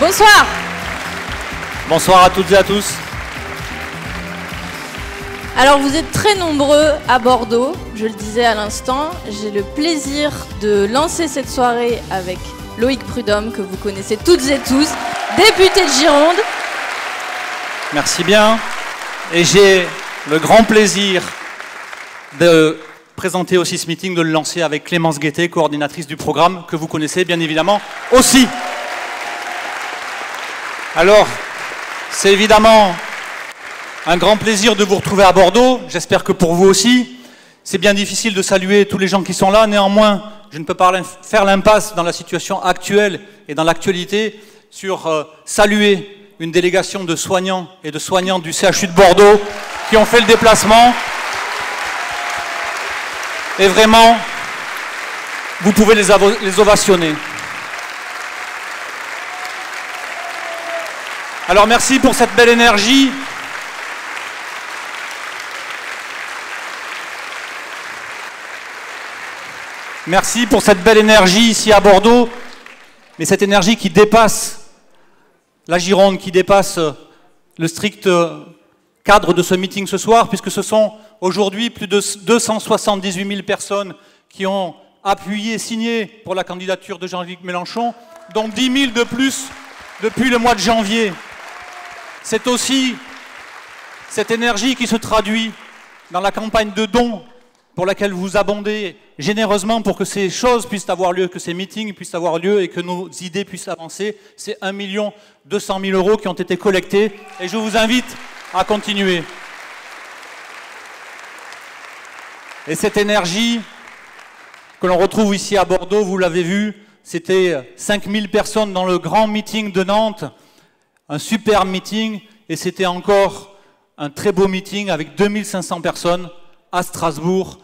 Bonsoir. Bonsoir à toutes et à tous. Alors vous êtes très nombreux à Bordeaux, je le disais à l'instant. J'ai le plaisir de lancer cette soirée avec Loïc Prudhomme, que vous connaissez toutes et tous, député de Gironde. Merci bien. Et j'ai le grand plaisir de présenter aussi ce meeting, de le lancer avec Clémence Guettet, coordinatrice du programme, que vous connaissez bien évidemment aussi. Alors, c'est évidemment un grand plaisir de vous retrouver à Bordeaux. J'espère que pour vous aussi. C'est bien difficile de saluer tous les gens qui sont là. Néanmoins, je ne peux pas faire l'impasse dans la situation actuelle et dans l'actualité sur saluer une délégation de soignants et de soignantes du CHU de Bordeaux qui ont fait le déplacement. Et vraiment, vous pouvez les ovationner. Alors merci pour cette belle énergie. Merci pour cette belle énergie ici à Bordeaux, mais cette énergie qui dépasse la Gironde, qui dépasse le strict cadre de ce meeting ce soir, puisque ce sont aujourd'hui plus de 278 000 personnes qui ont appuyé et signé pour la candidature de Jean-Luc Mélenchon, dont 10 000 de plus depuis le mois de janvier. C'est aussi cette énergie qui se traduit dans la campagne de dons pour laquelle vous abondez généreusement pour que ces choses puissent avoir lieu, que ces meetings puissent avoir lieu et que nos idées puissent avancer. C'est 1 200 000 € qui ont été collectés et je vous invite à continuer. Et cette énergie que l'on retrouve ici à Bordeaux, vous l'avez vu, c'était 5000 personnes dans le grand meeting de Nantes, un super meeting, et c'était encore un très beau meeting avec 2500 personnes à Strasbourg,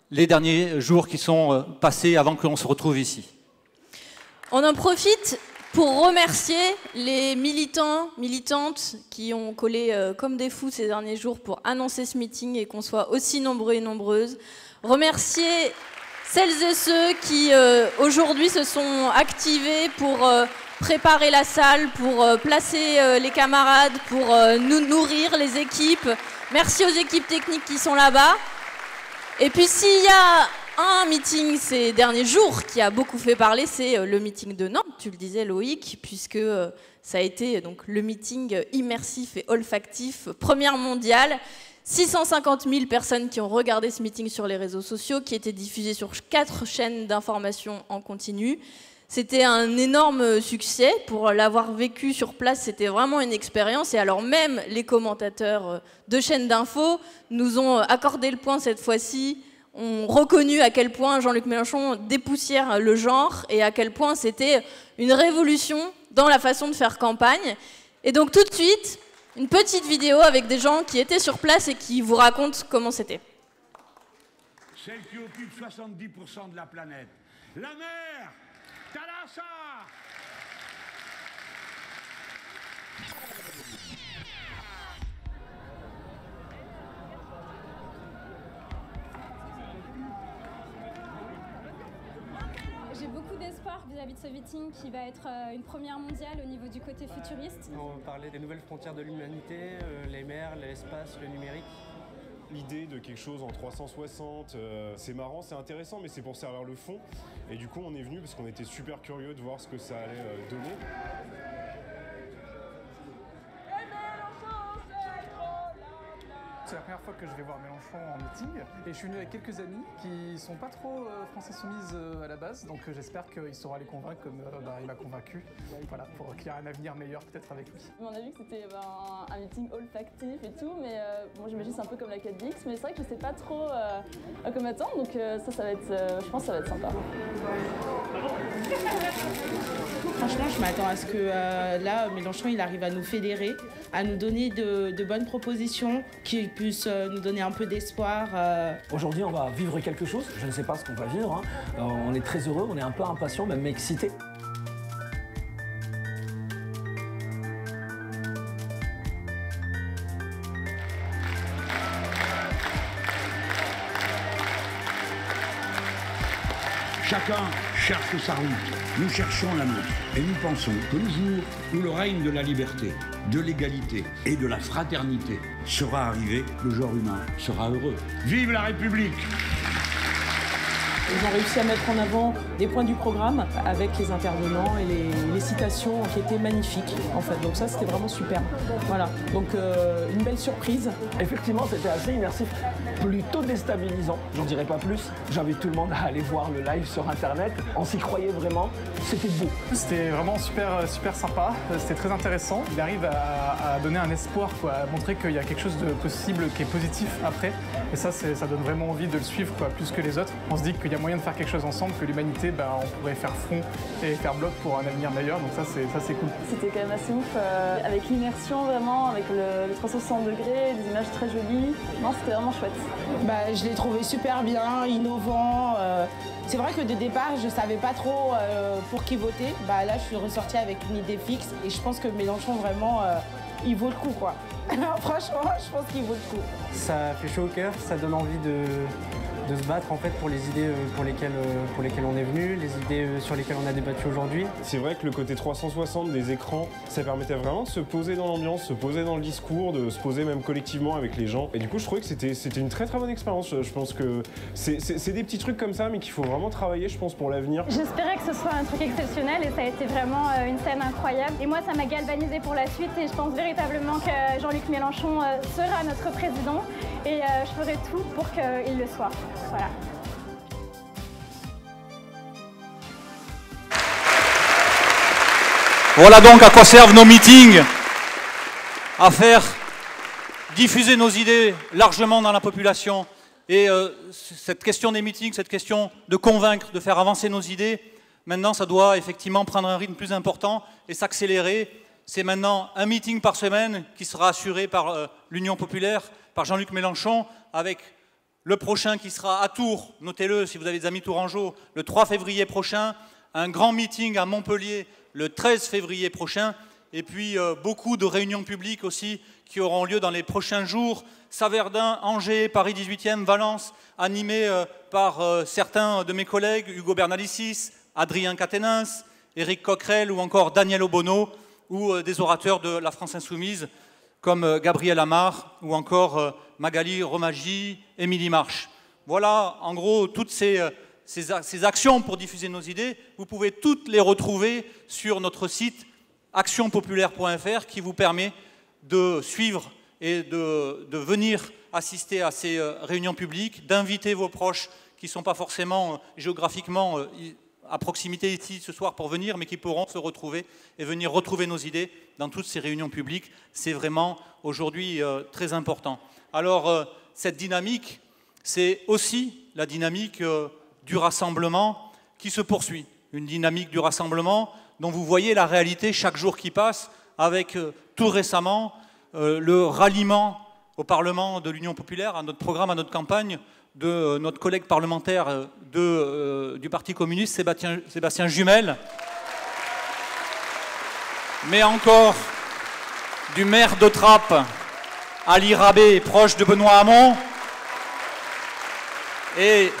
les derniers jours qui sont passés avant que l'on se retrouve ici. On en profite pour remercier les militants, militantes qui ont collé comme des fous ces derniers jours pour annoncer ce meeting et qu'on soit aussi nombreux et nombreuses. Remercier celles et ceux qui aujourd'hui se sont activés pour préparer la salle, pour placer les camarades, pour nous nourrir les équipes. Merci aux équipes techniques qui sont là-bas. Et puis s'il y a un meeting ces derniers jours qui a beaucoup fait parler, c'est le meeting de Nantes, tu le disais Loïc, puisque ça a été donc le meeting immersif et olfactif, première mondiale. 650 000 personnes qui ont regardé ce meeting sur les réseaux sociaux, qui était diffusé sur 4 chaînes d'information en continu. C'était un énorme succès. Pour l'avoir vécu sur place, c'était vraiment une expérience. Et alors même les commentateurs de chaînes d'infos nous ont accordé le point cette fois-ci, ont reconnu à quel point Jean-Luc Mélenchon dépoussière le genre et à quel point c'était une révolution dans la façon de faire campagne. Et donc tout de suite, une petite vidéo avec des gens qui étaient sur place et qui vous racontent comment c'était. Celle qui occupe 70% de la planète. La mer, Thalassa. J'ai beaucoup d'espoir vis-à-vis de ce meeting qui va être une première mondiale au niveau du côté futuriste. On parlait des nouvelles frontières de l'humanité, les mers, l'espace, le numérique. L'idée de quelque chose en 360, c'est marrant, c'est intéressant, mais c'est pour servir le fond. Et du coup, on est venu parce qu'on était super curieux de voir ce que ça allait donner. C'est la première fois que je vais voir Mélenchon en meeting et je suis venu avec quelques amis qui sont pas trop Français Soumise à la base, donc j'espère qu'il saura les convaincre comme il m'a convaincu, voilà, pour qu'il y ait un avenir meilleur peut-être avec lui. On a vu que c'était un meeting olfactif et tout, mais bon, j'imagine c'est un peu comme la 4DX, mais c'est vrai que je sais pas trop à quoi m'attendre, donc ça va être, je pense que ça va être sympa. Franchement, je m'attends à ce que là, Mélenchon, il arrive à nous fédérer, à nous donner de bonnes propositions, qu'il puisse nous donner un peu d'espoir. Aujourd'hui, on va vivre quelque chose. Je ne sais pas ce qu'on va vivre. On est très heureux, on est un peu impatient, même excité. Chacun cherche sa route. Nous cherchons la nôtre. Et nous pensons que le jour où le règne de la liberté, de l'égalité et de la fraternité sera arrivé, le genre humain sera heureux. Vive la République! Ils ont réussi à mettre en avant des points du programme avec les intervenants et les citations qui étaient magnifiques en fait. Donc ça c'était vraiment super. Voilà, donc une belle surprise. Effectivement c'était assez immersif, plutôt déstabilisant, j'en dirais pas plus. J'invite tout le monde à aller voir le live sur internet, on s'y croyait vraiment, c'était beau. C'était vraiment super sympa, c'était très intéressant. Il arrive à donner un espoir, quoi, à montrer qu'il y a quelque chose de possible qui est positif après. Et ça donne vraiment envie de le suivre, quoi, plus que les autres. On se dit qu'il y a moyen de faire quelque chose ensemble, que l'humanité, on pourrait faire front et faire bloc pour un avenir meilleur, donc ça c'est cool. C'était quand même assez ouf, avec l'immersion vraiment, avec le 360 degrés, des images très jolies. Non, c'était vraiment chouette. Je l'ai trouvé super bien, innovant. C'est vrai que de départ, je savais pas trop pour qui voter. Là, je suis ressortie avec une idée fixe et je pense que Mélenchon, vraiment, il vaut le coup, quoi. Franchement, je pense qu'il vaut le coup. Ça fait chaud au cœur, ça donne envie de se battre en fait pour les idées pour lesquelles on est venu, les idées sur lesquelles on a débattu aujourd'hui. C'est vrai que le côté 360 des écrans, ça permettait vraiment de se poser dans l'ambiance, se poser dans le discours, de se poser même collectivement avec les gens. Et du coup, je trouvais que c'était une très bonne expérience. Je pense que c'est des petits trucs comme ça, mais qu'il faut vraiment travailler, je pense, pour l'avenir. J'espérais que ce soit un truc exceptionnel et ça a été vraiment une scène incroyable. Et moi, ça m'a galvanisé pour la suite et je pense véritablement que Jean-Luc Mélenchon sera notre président et je ferai tout pour qu'il le soit. Voilà. Voilà donc à quoi servent nos meetings, à faire diffuser nos idées largement dans la population. Et cette question des meetings, cette question de convaincre, de faire avancer nos idées, maintenant ça doit effectivement prendre un rythme plus important et s'accélérer. C'est maintenant un meeting par semaine qui sera assuré par l'Union populaire, par Jean-Luc Mélenchon, avec le prochain qui sera à Tours, notez-le si vous avez des amis tourangeaux, le 3 février prochain, un grand meeting à Montpellier le 13 février prochain, et puis beaucoup de réunions publiques aussi qui auront lieu dans les prochains jours. Saverdun, Angers, Paris 18e, Valence, animés par certains de mes collègues, Hugo Bernalicis, Adrien Quatennens, Éric Coquerel ou encore Daniel Obono, ou des orateurs de la France Insoumise comme Gabriel Amar ou encore Magali Romagi, Émilie Marche. Voilà, en gros, toutes ces actions pour diffuser nos idées, vous pouvez toutes les retrouver sur notre site actionpopulaire.fr qui vous permet de suivre et de venir assister à ces réunions publiques, d'inviter vos proches qui ne sont pas forcément géographiquement à proximité ici ce soir pour venir, mais qui pourront se retrouver et venir retrouver nos idées dans toutes ces réunions publiques. C'est vraiment aujourd'hui très important. Alors, cette dynamique, c'est aussi la dynamique du rassemblement qui se poursuit. Une dynamique du rassemblement dont vous voyez la réalité chaque jour qui passe, avec tout récemment le ralliement au Parlement de l'Union populaire, à notre programme, à notre campagne, de notre collègue parlementaire du Parti communiste, Sébastien Jumel, mais encore du maire de Trappes, Ali Rabé, proche de Benoît Hamon, et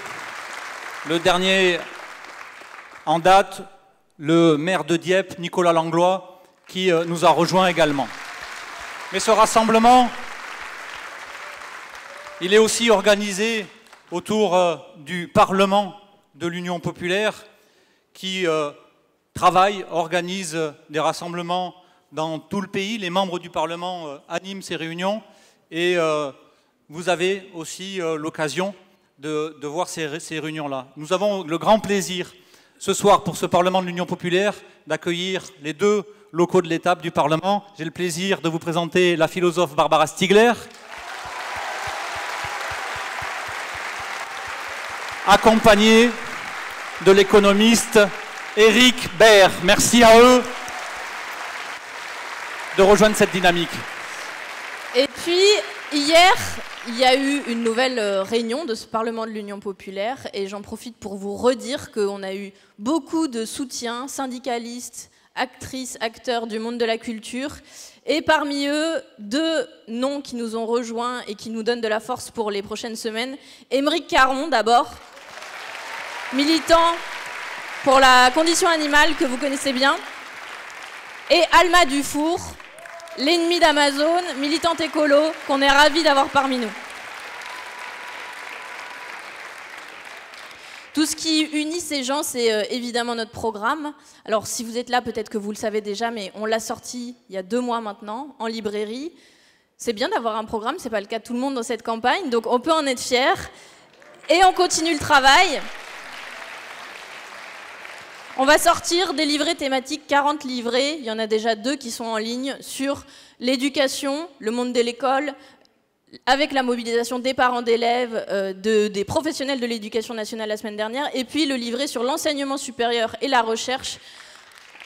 le dernier en date, le maire de Dieppe, Nicolas Langlois, qui nous a rejoints également. Mais ce rassemblement, il est aussi organisé autour du Parlement de l'Union populaire qui travaille, organise des rassemblements dans tout le pays. Les membres du Parlement animent ces réunions et vous avez aussi l'occasion de voir ces réunions-là. Nous avons le grand plaisir ce soir pour ce Parlement de l'Union populaire d'accueillir les deux locaux de l'étape du Parlement. J'ai le plaisir de vous présenter la philosophe Barbara Stiegler, accompagné de l'économiste Éric Baer. Merci à eux de rejoindre cette dynamique. Et puis, hier, il y a eu une nouvelle réunion de ce Parlement de l'Union populaire et j'en profite pour vous redire qu'on a eu beaucoup de soutien, syndicalistes, actrices, acteurs du monde de la culture et parmi eux, deux noms qui nous ont rejoints et qui nous donnent de la force pour les prochaines semaines. Aymeric Caron d'abord. militant pour la condition animale que vous connaissez bien, et Alma Dufour, l'ennemi d'Amazon, militante écolo, qu'on est ravis d'avoir parmi nous. Tout ce qui unit ces gens, c'est évidemment notre programme. Alors si vous êtes là, peut-être que vous le savez déjà, mais on l'a sorti il y a 2 mois maintenant, en librairie. C'est bien d'avoir un programme, c'est pas le cas de tout le monde dans cette campagne, donc on peut en être fiers. Et on continue le travail. On va sortir des livrets thématiques, 40 livrets, il y en a déjà 2 qui sont en ligne, sur l'éducation, le monde de l'école, avec la mobilisation des parents d'élèves, des professionnels de l'éducation nationale la semaine dernière, et puis le livret sur l'enseignement supérieur et la recherche,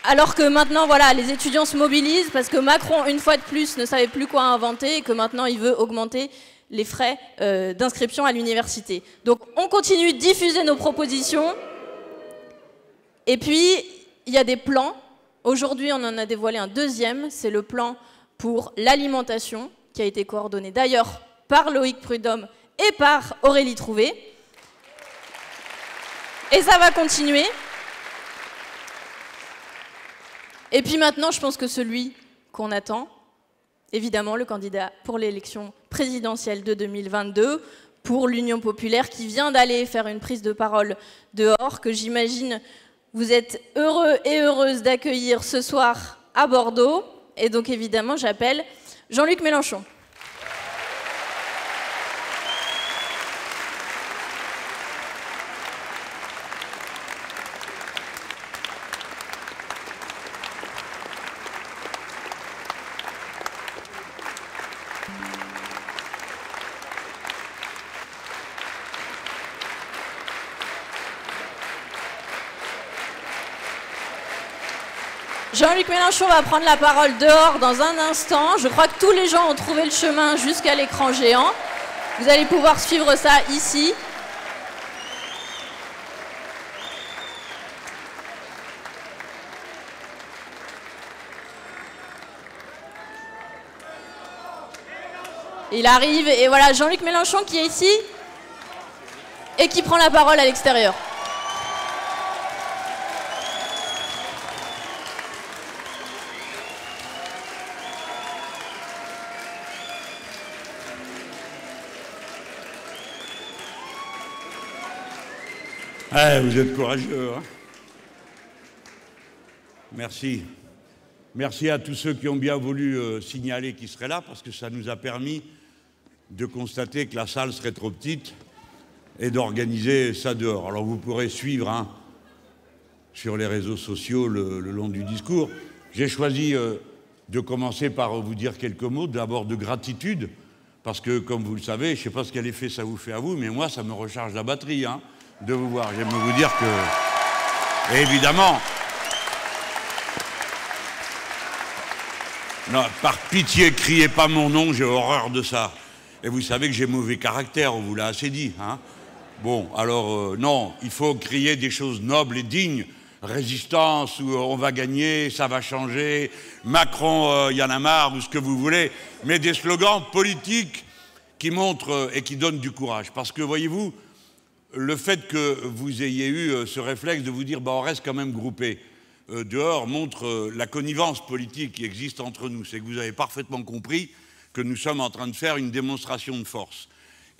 alors que maintenant, voilà, les étudiants se mobilisent, parce que Macron, une fois de plus, ne savait plus quoi inventer, et que maintenant, il veut augmenter les frais d'inscription à l'université. Donc, on continue de diffuser nos propositions, et puis, il y a des plans. Aujourd'hui, on en a dévoilé un 2e, c'est le plan pour l'alimentation, qui a été coordonné d'ailleurs par Loïc Prudhomme et par Aurélie Trouvé. Et ça va continuer. Et puis maintenant, je pense que celui qu'on attend, évidemment, le candidat pour l'élection présidentielle de 2022, pour l'Union populaire, qui vient d'aller faire une prise de parole dehors, que j'imagine vous êtes heureux et heureuses d'accueillir ce soir à Bordeaux. Et donc évidemment, j'appelle Jean-Luc Mélenchon. Jean-Luc Mélenchon va prendre la parole dehors dans un instant. Je crois que tous les gens ont trouvé le chemin jusqu'à l'écran géant. Vous allez pouvoir suivre ça ici. Il arrive et voilà Jean-Luc Mélenchon qui est ici et qui prend la parole à l'extérieur. Ah, vous êtes courageux, hein? Merci. Merci à tous ceux qui ont bien voulu signaler qu'ils seraient là, parce que ça nous a permis de constater que la salle serait trop petite et d'organiser ça dehors. Alors vous pourrez suivre hein, sur les réseaux sociaux le long du discours. J'ai choisi de commencer par vous dire quelques mots, d'abord de gratitude, parce que comme vous le savez, je ne sais pas quel effet ça vous fait à vous, mais moi ça me recharge la batterie hein, de vous voir. J'aime vous dire que, et évidemment, non, par pitié, criez pas mon nom, j'ai horreur de ça. Et vous savez que j'ai mauvais caractère, on vous l'a assez dit. Hein. Bon, alors non, il faut crier des choses nobles et dignes. Résistance, où on va gagner, ça va changer, Macron, y en a marre, ou ce que vous voulez. Mais des slogans politiques qui montrent et qui donnent du courage. Parce que, voyez-vous, le fait que vous ayez eu ce réflexe de vous dire bah, on reste quand même groupés dehors montre la connivence politique qui existe entre nous. C'est que vous avez parfaitement compris que nous sommes en train de faire une démonstration de force.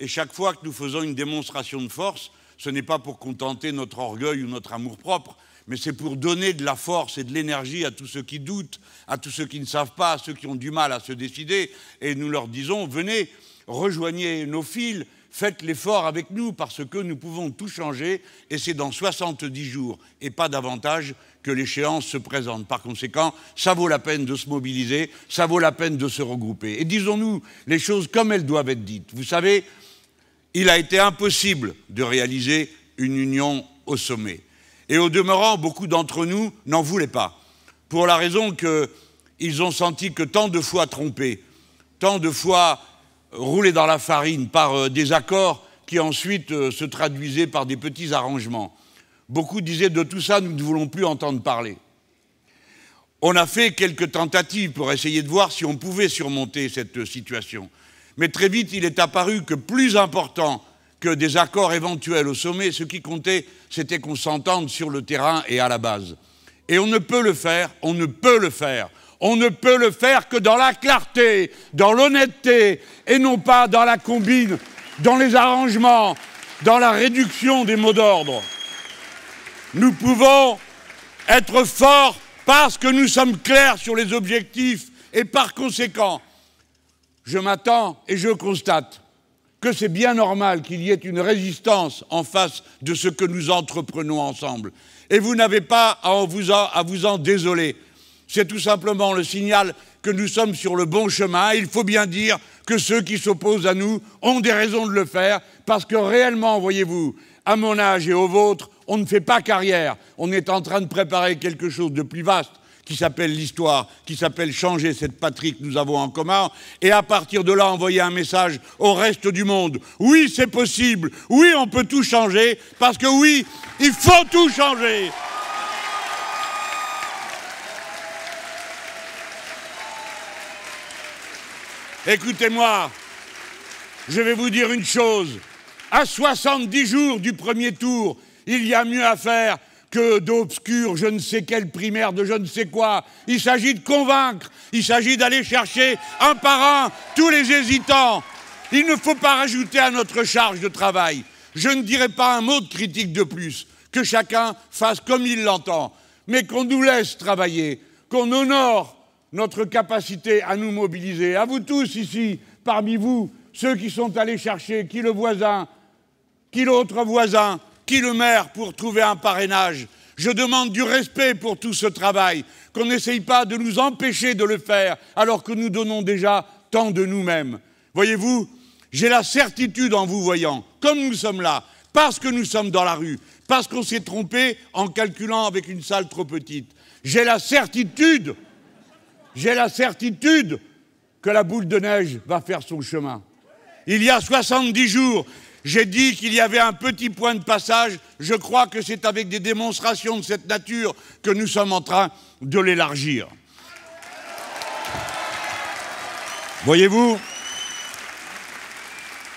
Et chaque fois que nous faisons une démonstration de force, ce n'est pas pour contenter notre orgueil ou notre amour-propre, mais c'est pour donner de la force et de l'énergie à tous ceux qui doutent, à tous ceux qui ne savent pas, à ceux qui ont du mal à se décider. Et nous leur disons, venez, rejoignez nos fils, faites l'effort avec nous parce que nous pouvons tout changer et c'est dans 70 jours et pas davantage que l'échéance se présente. Par conséquent, ça vaut la peine de se mobiliser, ça vaut la peine de se regrouper. Et disons-nous les choses comme elles doivent être dites. Vous savez, il a été impossible de réaliser une union au sommet. Et au demeurant, beaucoup d'entre nous n'en voulaient pas. Pour la raison qu'ils ont senti que tant de fois trompés, tant de fois roulés dans la farine par des accords qui ensuite se traduisaient par des petits arrangements. Beaucoup disaient de tout ça, nous ne voulons plus entendre parler. On a fait quelques tentatives pour essayer de voir si on pouvait surmonter cette situation. Mais très vite, il est apparu que plus important que des accords éventuels au sommet. Ce qui comptait, c'était qu'on s'entende sur le terrain et à la base. Et on ne peut le faire, on ne peut le faire que dans la clarté, dans l'honnêteté, et non pas dans la combine, dans les arrangements, dans la réduction des mots d'ordre. Nous pouvons être forts parce que nous sommes clairs sur les objectifs et par conséquent, je m'attends et je constate que c'est bien normal qu'il y ait une résistance en face de ce que nous entreprenons ensemble. Et vous n'avez pas à vous en désoler. C'est tout simplement le signal que nous sommes sur le bon chemin. Il faut bien dire que ceux qui s'opposent à nous ont des raisons de le faire, parce que réellement, voyez-vous, à mon âge et au vôtre, on ne fait pas carrière. On est en train de préparer quelque chose de plus vaste, qui s'appelle l'histoire, qui s'appelle changer cette patrie que nous avons en commun, et à partir de là, envoyer un message au reste du monde. Oui, c'est possible. Oui, on peut tout changer, parce que oui, il faut tout changer. Écoutez-moi, je vais vous dire une chose. À 70 jours du premier tour, il y a mieux à faire que d'obscurs je ne sais quelle primaire de je ne sais quoi. Il s'agit de convaincre, il s'agit d'aller chercher un par un tous les hésitants. Il ne faut pas rajouter à notre charge de travail. Je ne dirai pas un mot de critique de plus, que chacun fasse comme il l'entend, mais qu'on nous laisse travailler, qu'on honore notre capacité à nous mobiliser. À vous tous ici, parmi vous, ceux qui sont allés chercher qui le voisin, qui l'autre voisin, qui le maire pour trouver un parrainage. Je demande du respect pour tout ce travail, qu'on n'essaye pas de nous empêcher de le faire alors que nous donnons déjà tant de nous-mêmes. Voyez-vous, j'ai la certitude en vous voyant, comme nous sommes là, parce que nous sommes dans la rue, parce qu'on s'est trompé en calculant avec une salle trop petite. J'ai la certitude que la boule de neige va faire son chemin. Il y a 70 jours, j'ai dit qu'il y avait un petit point de passage. Je crois que c'est avec des démonstrations de cette nature que nous sommes en train de l'élargir. Voyez-vous,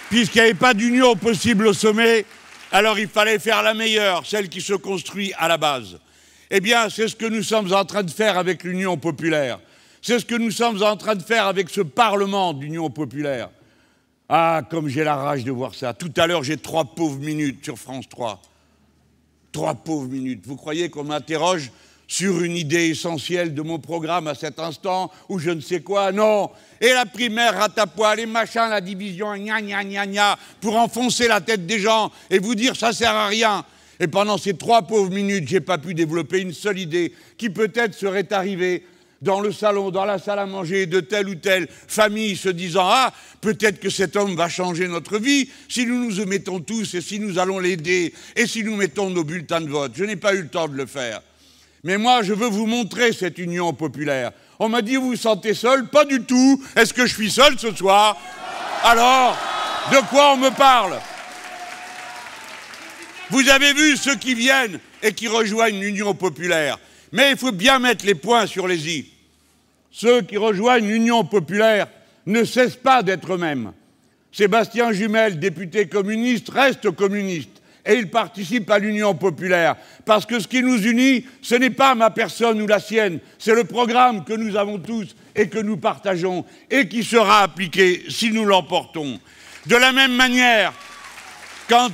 puisqu'il n'y avait pas d'union possible au sommet, alors il fallait faire la meilleure, celle qui se construit à la base. Eh bien, c'est ce que nous sommes en train de faire avec l'Union populaire. C'est ce que nous sommes en train de faire avec ce Parlement d'Union populaire. Ah, comme j'ai la rage de voir ça. Tout à l'heure, j'ai 3 pauvres minutes sur France 3. 3 pauvres minutes. Vous croyez qu'on m'interroge sur une idée essentielle de mon programme à cet instant, ou je ne sais quoi? Non. Et la primaire ratapoil, les machins, la division, gna gna gna gna, pour enfoncer la tête des gens et vous dire ça sert à rien. Et pendant ces 3 pauvres minutes, j'ai pas pu développer une seule idée qui peut-être serait arrivée dans le salon, dans la salle à manger de telle ou telle famille, se disant « Ah, peut-être que cet homme va changer notre vie si nous nous mettons tous et si nous allons l'aider et si nous mettons nos bulletins de vote. » Je n'ai pas eu le temps de le faire. Mais moi, je veux vous montrer cette union populaire. On m'a dit « Vous vous sentez seul ?» Pas du tout. Est-ce que je suis seul ce soir? Alors, de quoi on me parle? Vous avez vu ceux qui viennent et qui rejoignent l'Union populaire. Mais il faut bien mettre les points sur les i. Ceux qui rejoignent l'Union populaire ne cessent pas d'être eux-mêmes. Sébastien Jumel, député communiste, reste communiste. Et il participe à l'Union populaire. Parce que ce qui nous unit, ce n'est pas ma personne ou la sienne. C'est le programme que nous avons tous et que nous partageons et qui sera appliqué si nous l'emportons. De la même manière, quand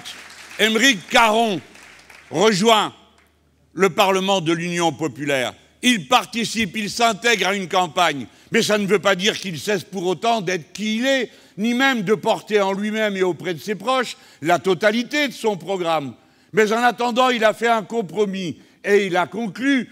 Aymeric Caron rejoint le Parlement de l'Union populaire, il participe, il s'intègre à une campagne. Mais ça ne veut pas dire qu'il cesse pour autant d'être qui il est, ni même de porter en lui-même et auprès de ses proches la totalité de son programme. Mais en attendant, il a fait un compromis et il a conclu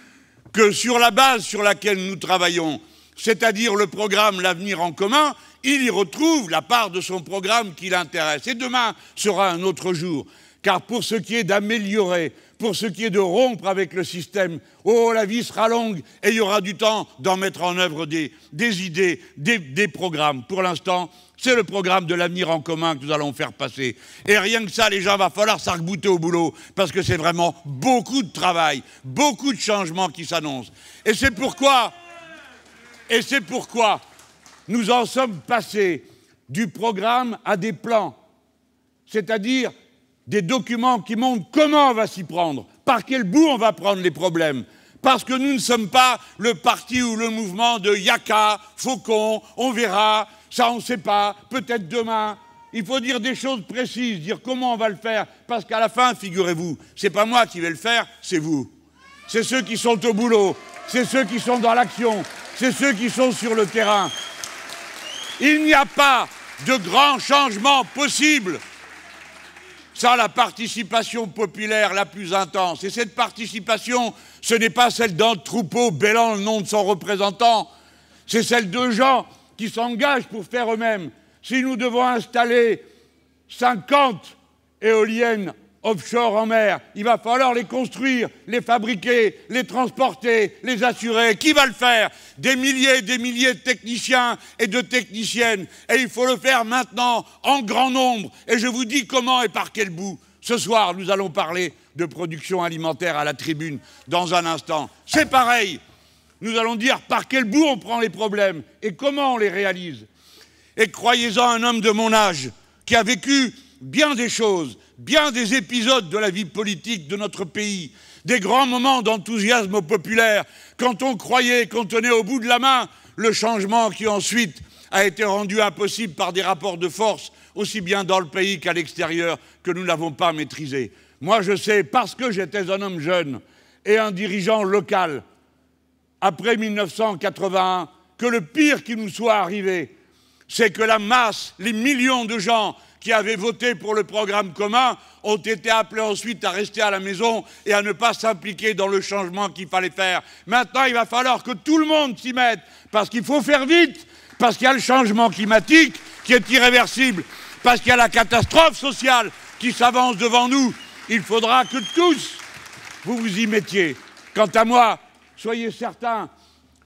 que sur la base sur laquelle nous travaillons, c'est-à-dire le programme L'Avenir en commun, il y retrouve la part de son programme qui l'intéresse. Et demain sera un autre jour. Car pour ce qui est d'améliorer, pour ce qui est de rompre avec le système, oh, la vie sera longue et il y aura du temps d'en mettre en œuvre des idées, des programmes. Pour l'instant, c'est le programme de l'Avenir en commun que nous allons faire passer. Et rien que ça, les gens, va falloir s'arc-bouter au boulot parce que c'est vraiment beaucoup de travail, beaucoup de changements qui s'annoncent. Et c'est pourquoi nous en sommes passés du programme à des plans. c'est-à-dire des documents qui montrent comment on va s'y prendre, par quel bout on va prendre les problèmes. Parce que nous ne sommes pas le parti ou le mouvement de Yaka, Faucon, on verra, ça on ne sait pas, peut-être demain. Il faut dire des choses précises, dire comment on va le faire, parce qu'à la fin, figurez-vous, c'est pas moi qui vais le faire, c'est vous. C'est ceux qui sont au boulot, c'est ceux qui sont dans l'action, c'est ceux qui sont sur le terrain. Il n'y a pas de grand changement possible sans la participation populaire la plus intense. Et cette participation, ce n'est pas celle d'un troupeau bêlant le nom de son représentant, c'est celle de gens qui s'engagent pour faire eux-mêmes. Si nous devons installer 50 éoliennes offshore en mer, il va falloir les construire, les fabriquer, les transporter, les assurer. Qui va le faire? Des milliers et des milliers de techniciens et de techniciennes. Et il faut le faire maintenant, en grand nombre. Et je vous dis comment et par quel bout. Ce soir, nous allons parler de production alimentaire à la tribune dans un instant. C'est pareil. Nous allons dire par quel bout on prend les problèmes et comment on les réalise. Et croyez-en, un homme de mon âge qui a vécu bien des choses, bien des épisodes de la vie politique de notre pays, des grands moments d'enthousiasme populaire, quand on croyait qu'on tenait au bout de la main le changement qui ensuite a été rendu impossible par des rapports de force, aussi bien dans le pays qu'à l'extérieur, que nous n'avons pas maîtrisé. Moi, je sais, parce que j'étais un homme jeune et un dirigeant local, après 1981, que le pire qui nous soit arrivé, c'est que la masse, les millions de gens qui avaient voté pour le programme commun ont été appelés ensuite à rester à la maison et à ne pas s'impliquer dans le changement qu'il fallait faire. Maintenant, il va falloir que tout le monde s'y mette, parce qu'il faut faire vite, parce qu'il y a le changement climatique qui est irréversible, parce qu'il y a la catastrophe sociale qui s'avance devant nous. Il faudra que tous vous vous y mettiez. Quant à moi, soyez certains,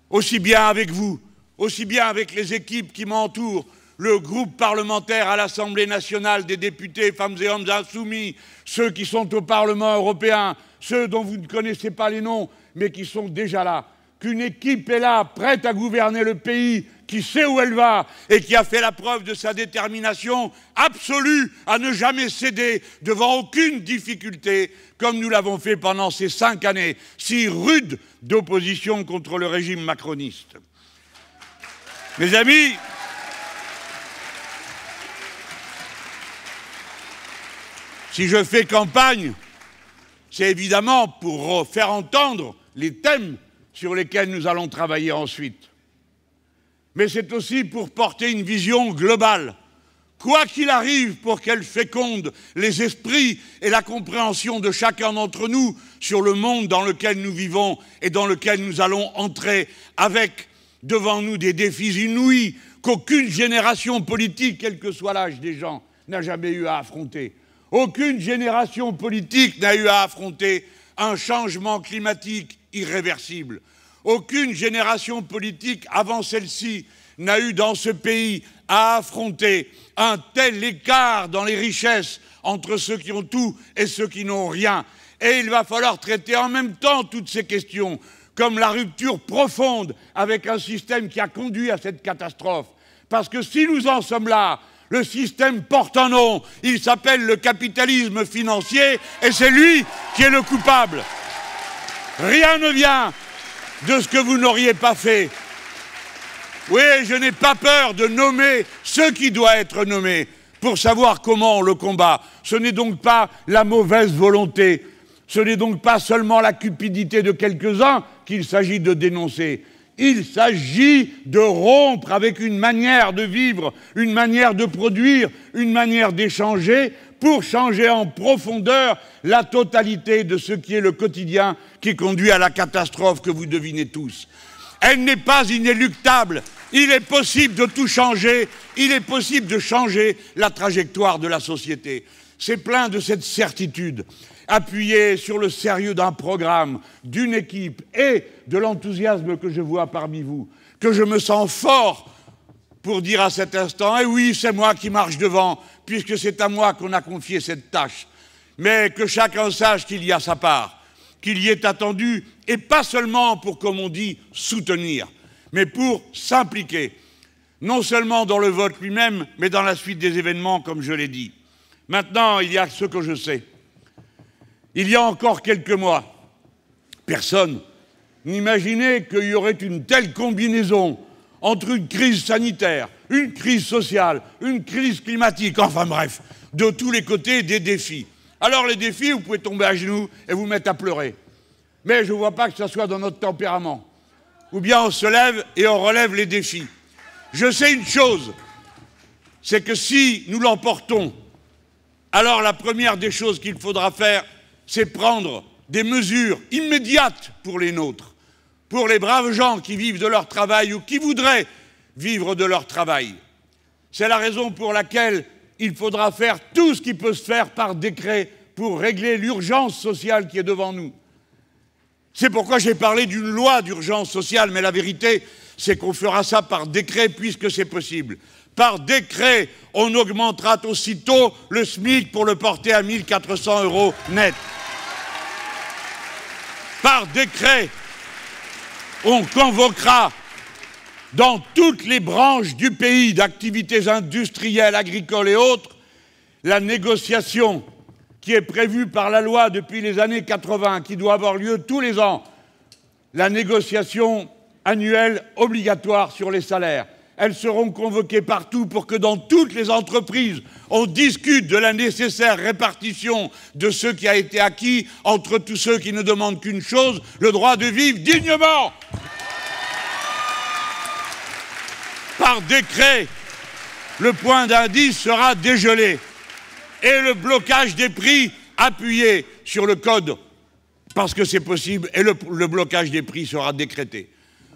aussi bien avec vous, aussi bien avec les équipes qui m'entourent, le groupe parlementaire à l'Assemblée nationale des députés, femmes et hommes insoumis, ceux qui sont au Parlement européen, ceux dont vous ne connaissez pas les noms, mais qui sont déjà là, qu'une équipe est là, prête à gouverner le pays, qui sait où elle va et qui a fait la preuve de sa détermination absolue à ne jamais céder devant aucune difficulté, comme nous l'avons fait pendant ces 5 années si rudes d'opposition contre le régime macroniste. Mes amis, si je fais campagne, c'est évidemment pour faire entendre les thèmes sur lesquels nous allons travailler ensuite. Mais c'est aussi pour porter une vision globale, quoi qu'il arrive, pour qu'elle féconde les esprits et la compréhension de chacun d'entre nous sur le monde dans lequel nous vivons et dans lequel nous allons entrer, avec devant nous des défis inouïs qu'aucune génération politique, quel que soit l'âge des gens, n'a jamais eu à affronter. Aucune génération politique n'a eu à affronter un changement climatique irréversible. Aucune génération politique avant celle-ci n'a eu dans ce pays à affronter un tel écart dans les richesses entre ceux qui ont tout et ceux qui n'ont rien. Et il va falloir traiter en même temps toutes ces questions, comme la rupture profonde avec un système qui a conduit à cette catastrophe. Parce que si nous en sommes là, le système porte un nom, il s'appelle le capitalisme financier et c'est lui qui est le coupable. Rien ne vient de ce que vous n'auriez pas fait. Oui, je n'ai pas peur de nommer ce qui doit être nommé pour savoir comment on le combat. Ce n'est donc pas la mauvaise volonté, ce n'est donc pas seulement la cupidité de quelques-uns qu'il s'agit de dénoncer. Il s'agit de rompre avec une manière de vivre, une manière de produire, une manière d'échanger pour changer en profondeur la totalité de ce qui est le quotidien qui conduit à la catastrophe que vous devinez tous. Elle n'est pas inéluctable. Il est possible de tout changer. Il est possible de changer la trajectoire de la société. C'est plein de cette certitude, appuyée sur le sérieux d'un programme, d'une équipe et de l'enthousiasme que je vois parmi vous, que je me sens fort pour dire à cet instant, eh oui, c'est moi qui marche devant, puisque c'est à moi qu'on a confié cette tâche. Mais que chacun sache qu'il y a sa part, qu'il y est attendu, et pas seulement pour, comme on dit, soutenir, mais pour s'impliquer, non seulement dans le vote lui-même, mais dans la suite des événements, comme je l'ai dit. Maintenant, il y a ce que je sais. Il y a encore quelques mois, personne n'imaginait qu'il y aurait une telle combinaison entre une crise sanitaire, une crise sociale, une crise climatique, enfin bref, de tous les côtés des défis. Alors les défis, vous pouvez tomber à genoux et vous mettre à pleurer. Mais je ne vois pas que ça soit dans notre tempérament. Ou bien on se lève et on relève les défis. Je sais une chose, c'est que si nous l'emportons, alors la première des choses qu'il faudra faire, c'est prendre des mesures immédiates pour les nôtres, pour les braves gens qui vivent de leur travail ou qui voudraient vivre de leur travail. C'est la raison pour laquelle il faudra faire tout ce qui peut se faire par décret pour régler l'urgence sociale qui est devant nous. C'est pourquoi j'ai parlé d'une loi d'urgence sociale, mais la vérité, c'est qu'on fera ça par décret puisque c'est possible. Par décret, on augmentera aussitôt le SMIC pour le porter à 1 400 € net. Par décret, on convoquera dans toutes les branches du pays d'activités industrielles, agricoles et autres, la négociation qui est prévue par la loi depuis les années 80, qui doit avoir lieu tous les ans, la négociation annuelle obligatoire sur les salaires. Elles seront convoquées partout pour que dans toutes les entreprises, on discute de la nécessaire répartition de ce qui a été acquis entre tous ceux qui ne demandent qu'une chose, le droit de vivre dignement. Par décret, le point d'indice sera dégelé et le blocage des prix appuyé sur le code, parce que c'est possible, et le blocage des prix sera décrété.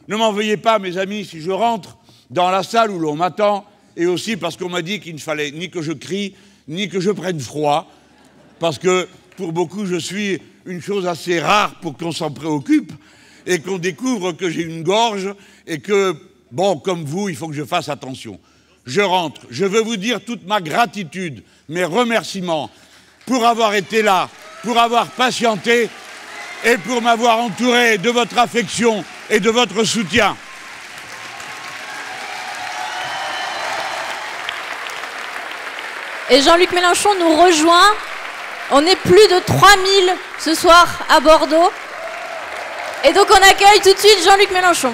Ne m'en veuillez pas, mes amis, si je rentre dans la salle où l'on m'attend, et aussi parce qu'on m'a dit qu'il ne fallait ni que je crie, ni que je prenne froid, parce que pour beaucoup, je suis une chose assez rare pour qu'on s'en préoccupe, et qu'on découvre que j'ai une gorge, et que, bon, comme vous, il faut que je fasse attention. Je rentre, je veux vous dire toute ma gratitude, mes remerciements, pour avoir été là, pour avoir patienté, et pour m'avoir entouré de votre affection et de votre soutien. Et Jean-Luc Mélenchon nous rejoint. On est plus de 3000 ce soir à Bordeaux. Et donc on accueille tout de suite Jean-Luc Mélenchon.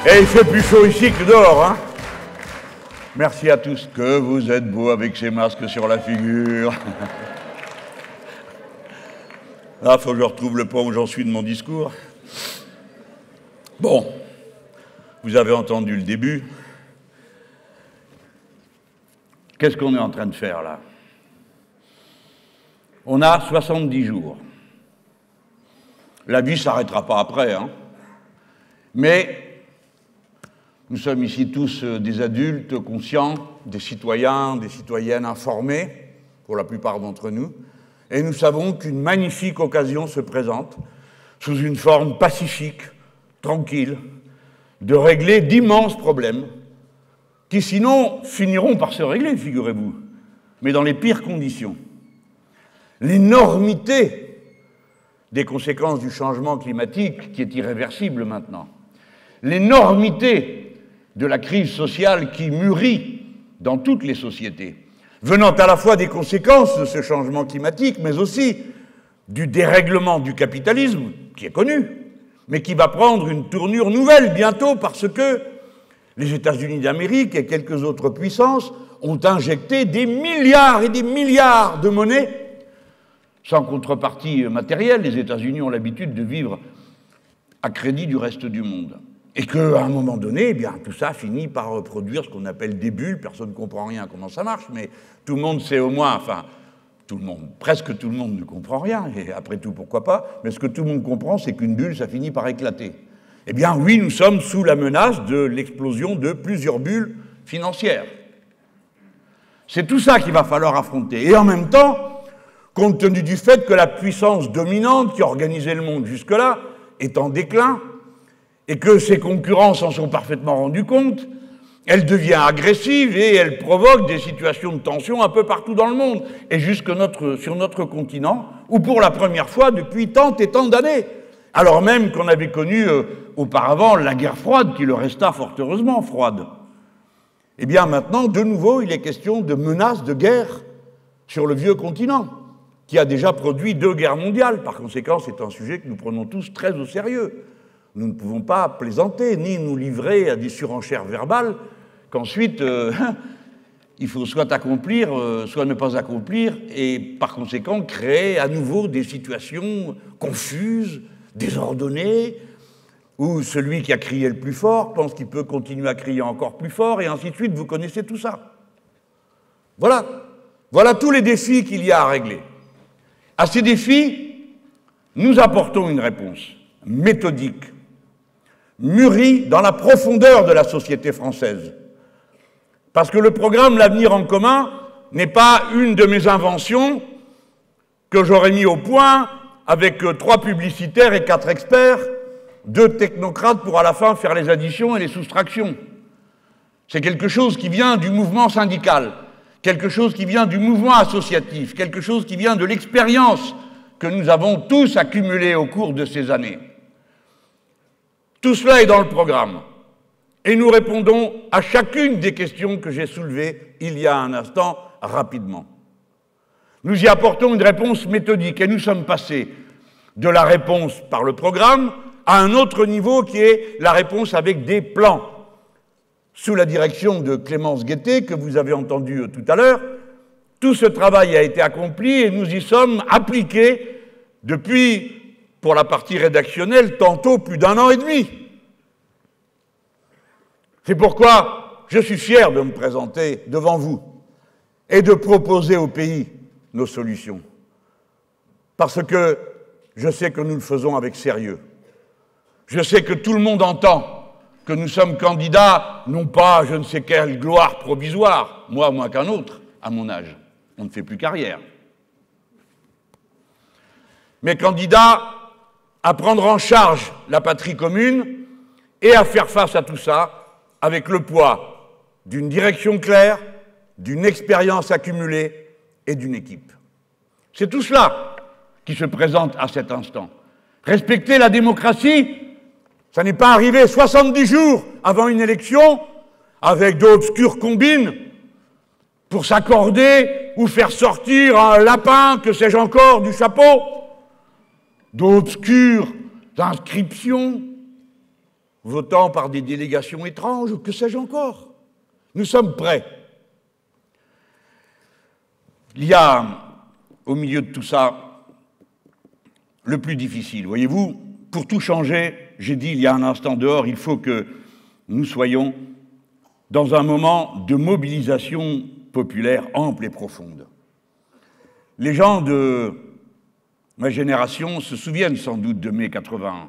Et il fait plus chaud ici que dehors, hein. Merci à tous. Que vous êtes beaux avec ces masques sur la figure. Là, il faut que je retrouve le point où j'en suis de mon discours. Bon, vous avez entendu le début. Qu'est-ce qu'on est en train de faire, là? On a 70 jours. La vie ne s'arrêtera pas après, hein. Mais nous sommes ici tous des adultes conscients, des citoyens, des citoyennes informés, pour la plupart d'entre nous, et nous savons qu'une magnifique occasion se présente, sous une forme pacifique, tranquille, de régler d'immenses problèmes, qui sinon finiront par se régler, figurez-vous, mais dans les pires conditions. L'énormité des conséquences du changement climatique, qui est irréversible maintenant, l'énormité de la crise sociale qui mûrit dans toutes les sociétés, venant à la fois des conséquences de ce changement climatique, mais aussi du dérèglement du capitalisme, qui est connu, mais qui va prendre une tournure nouvelle bientôt, parce que Les États-Unis d'Amérique et quelques autres puissances ont injecté des milliards et des milliards de monnaie sans contrepartie matérielle. Les États-Unis ont l'habitude de vivre à crédit du reste du monde. Et qu'à un moment donné, eh bien, tout ça finit par produire ce qu'on appelle des bulles. Personne ne comprend rien à comment ça marche, mais tout le monde sait au moins, enfin, tout le monde, presque tout le monde ne comprend rien, et après tout, pourquoi pas, mais ce que tout le monde comprend, c'est qu'une bulle, ça finit par éclater. Eh bien, oui, nous sommes sous la menace de l'explosion de plusieurs bulles financières. C'est tout ça qu'il va falloir affronter. Et en même temps, compte tenu du fait que la puissance dominante qui organisait le monde jusque-là est en déclin, et que ses concurrents s'en sont parfaitement rendus compte, elle devient agressive et elle provoque des situations de tension un peu partout dans le monde, et jusque sur notre continent, où pour la première fois depuis tant et tant d'années, alors même qu'on avait connu auparavant la guerre froide, qui le resta fort heureusement froide. Eh bien maintenant, de nouveau, il est question de menaces de guerre sur le vieux continent, qui a déjà produit 2 guerres mondiales. Par conséquent, c'est un sujet que nous prenons tous très au sérieux. Nous ne pouvons pas plaisanter, ni nous livrer à des surenchères verbales qu'ensuite il faut soit accomplir, soit ne pas accomplir, et par conséquent créer à nouveau des situations confuses, désordonnées, où celui qui a crié le plus fort pense qu'il peut continuer à crier encore plus fort, et ainsi de suite. Vous connaissez tout ça. Voilà tous les défis qu'il y a à régler. À ces défis, nous apportons une réponse méthodique, mûrie dans la profondeur de la société française. Parce que le programme L'Avenir en commun n'est pas une de mes inventions que j'aurais mis au point avec 3 publicitaires et 4 experts, 2 technocrates pour à la fin faire les additions et les soustractions. C'est quelque chose qui vient du mouvement syndical, quelque chose qui vient du mouvement associatif, quelque chose qui vient de l'expérience que nous avons tous accumulée au cours de ces années. Tout cela est dans le programme. Et nous répondons à chacune des questions que j'ai soulevées il y a un instant, rapidement. Nous y apportons une réponse méthodique, et nous sommes passés de la réponse par le programme à un autre niveau qui est la réponse avec des plans. Sous la direction de Clémence Guettet, que vous avez entendu tout à l'heure, tout ce travail a été accompli et nous y sommes appliqués depuis, pour la partie rédactionnelle, tantôt plus d'1 an et demi. C'est pourquoi je suis fier de me présenter devant vous et de proposer au pays nos solutions. Parce que je sais que nous le faisons avec sérieux. Je sais que tout le monde entend que nous sommes candidats, non pas à je ne sais quelle gloire provisoire, moi moins qu'un autre, à mon âge. On ne fait plus carrière. Mais candidats à prendre en charge la patrie commune et à faire face à tout ça avec le poids d'une direction claire, d'une expérience accumulée et d'une équipe. C'est tout cela qui se présente à cet instant. Respecter la démocratie, ça n'est pas arrivé 70 jours avant une élection avec d'obscures combines pour s'accorder ou faire sortir un lapin, que sais-je encore, du chapeau, d'obscures inscriptions votant par des délégations étranges, ou que sais-je encore. Nous sommes prêts. Il y a, au milieu de tout ça, le plus difficile. Voyez-vous, pour tout changer, j'ai dit il y a un instant dehors, il faut que nous soyons dans un moment de mobilisation populaire ample et profonde. Les gens de ma génération se souviennent sans doute de mai 81.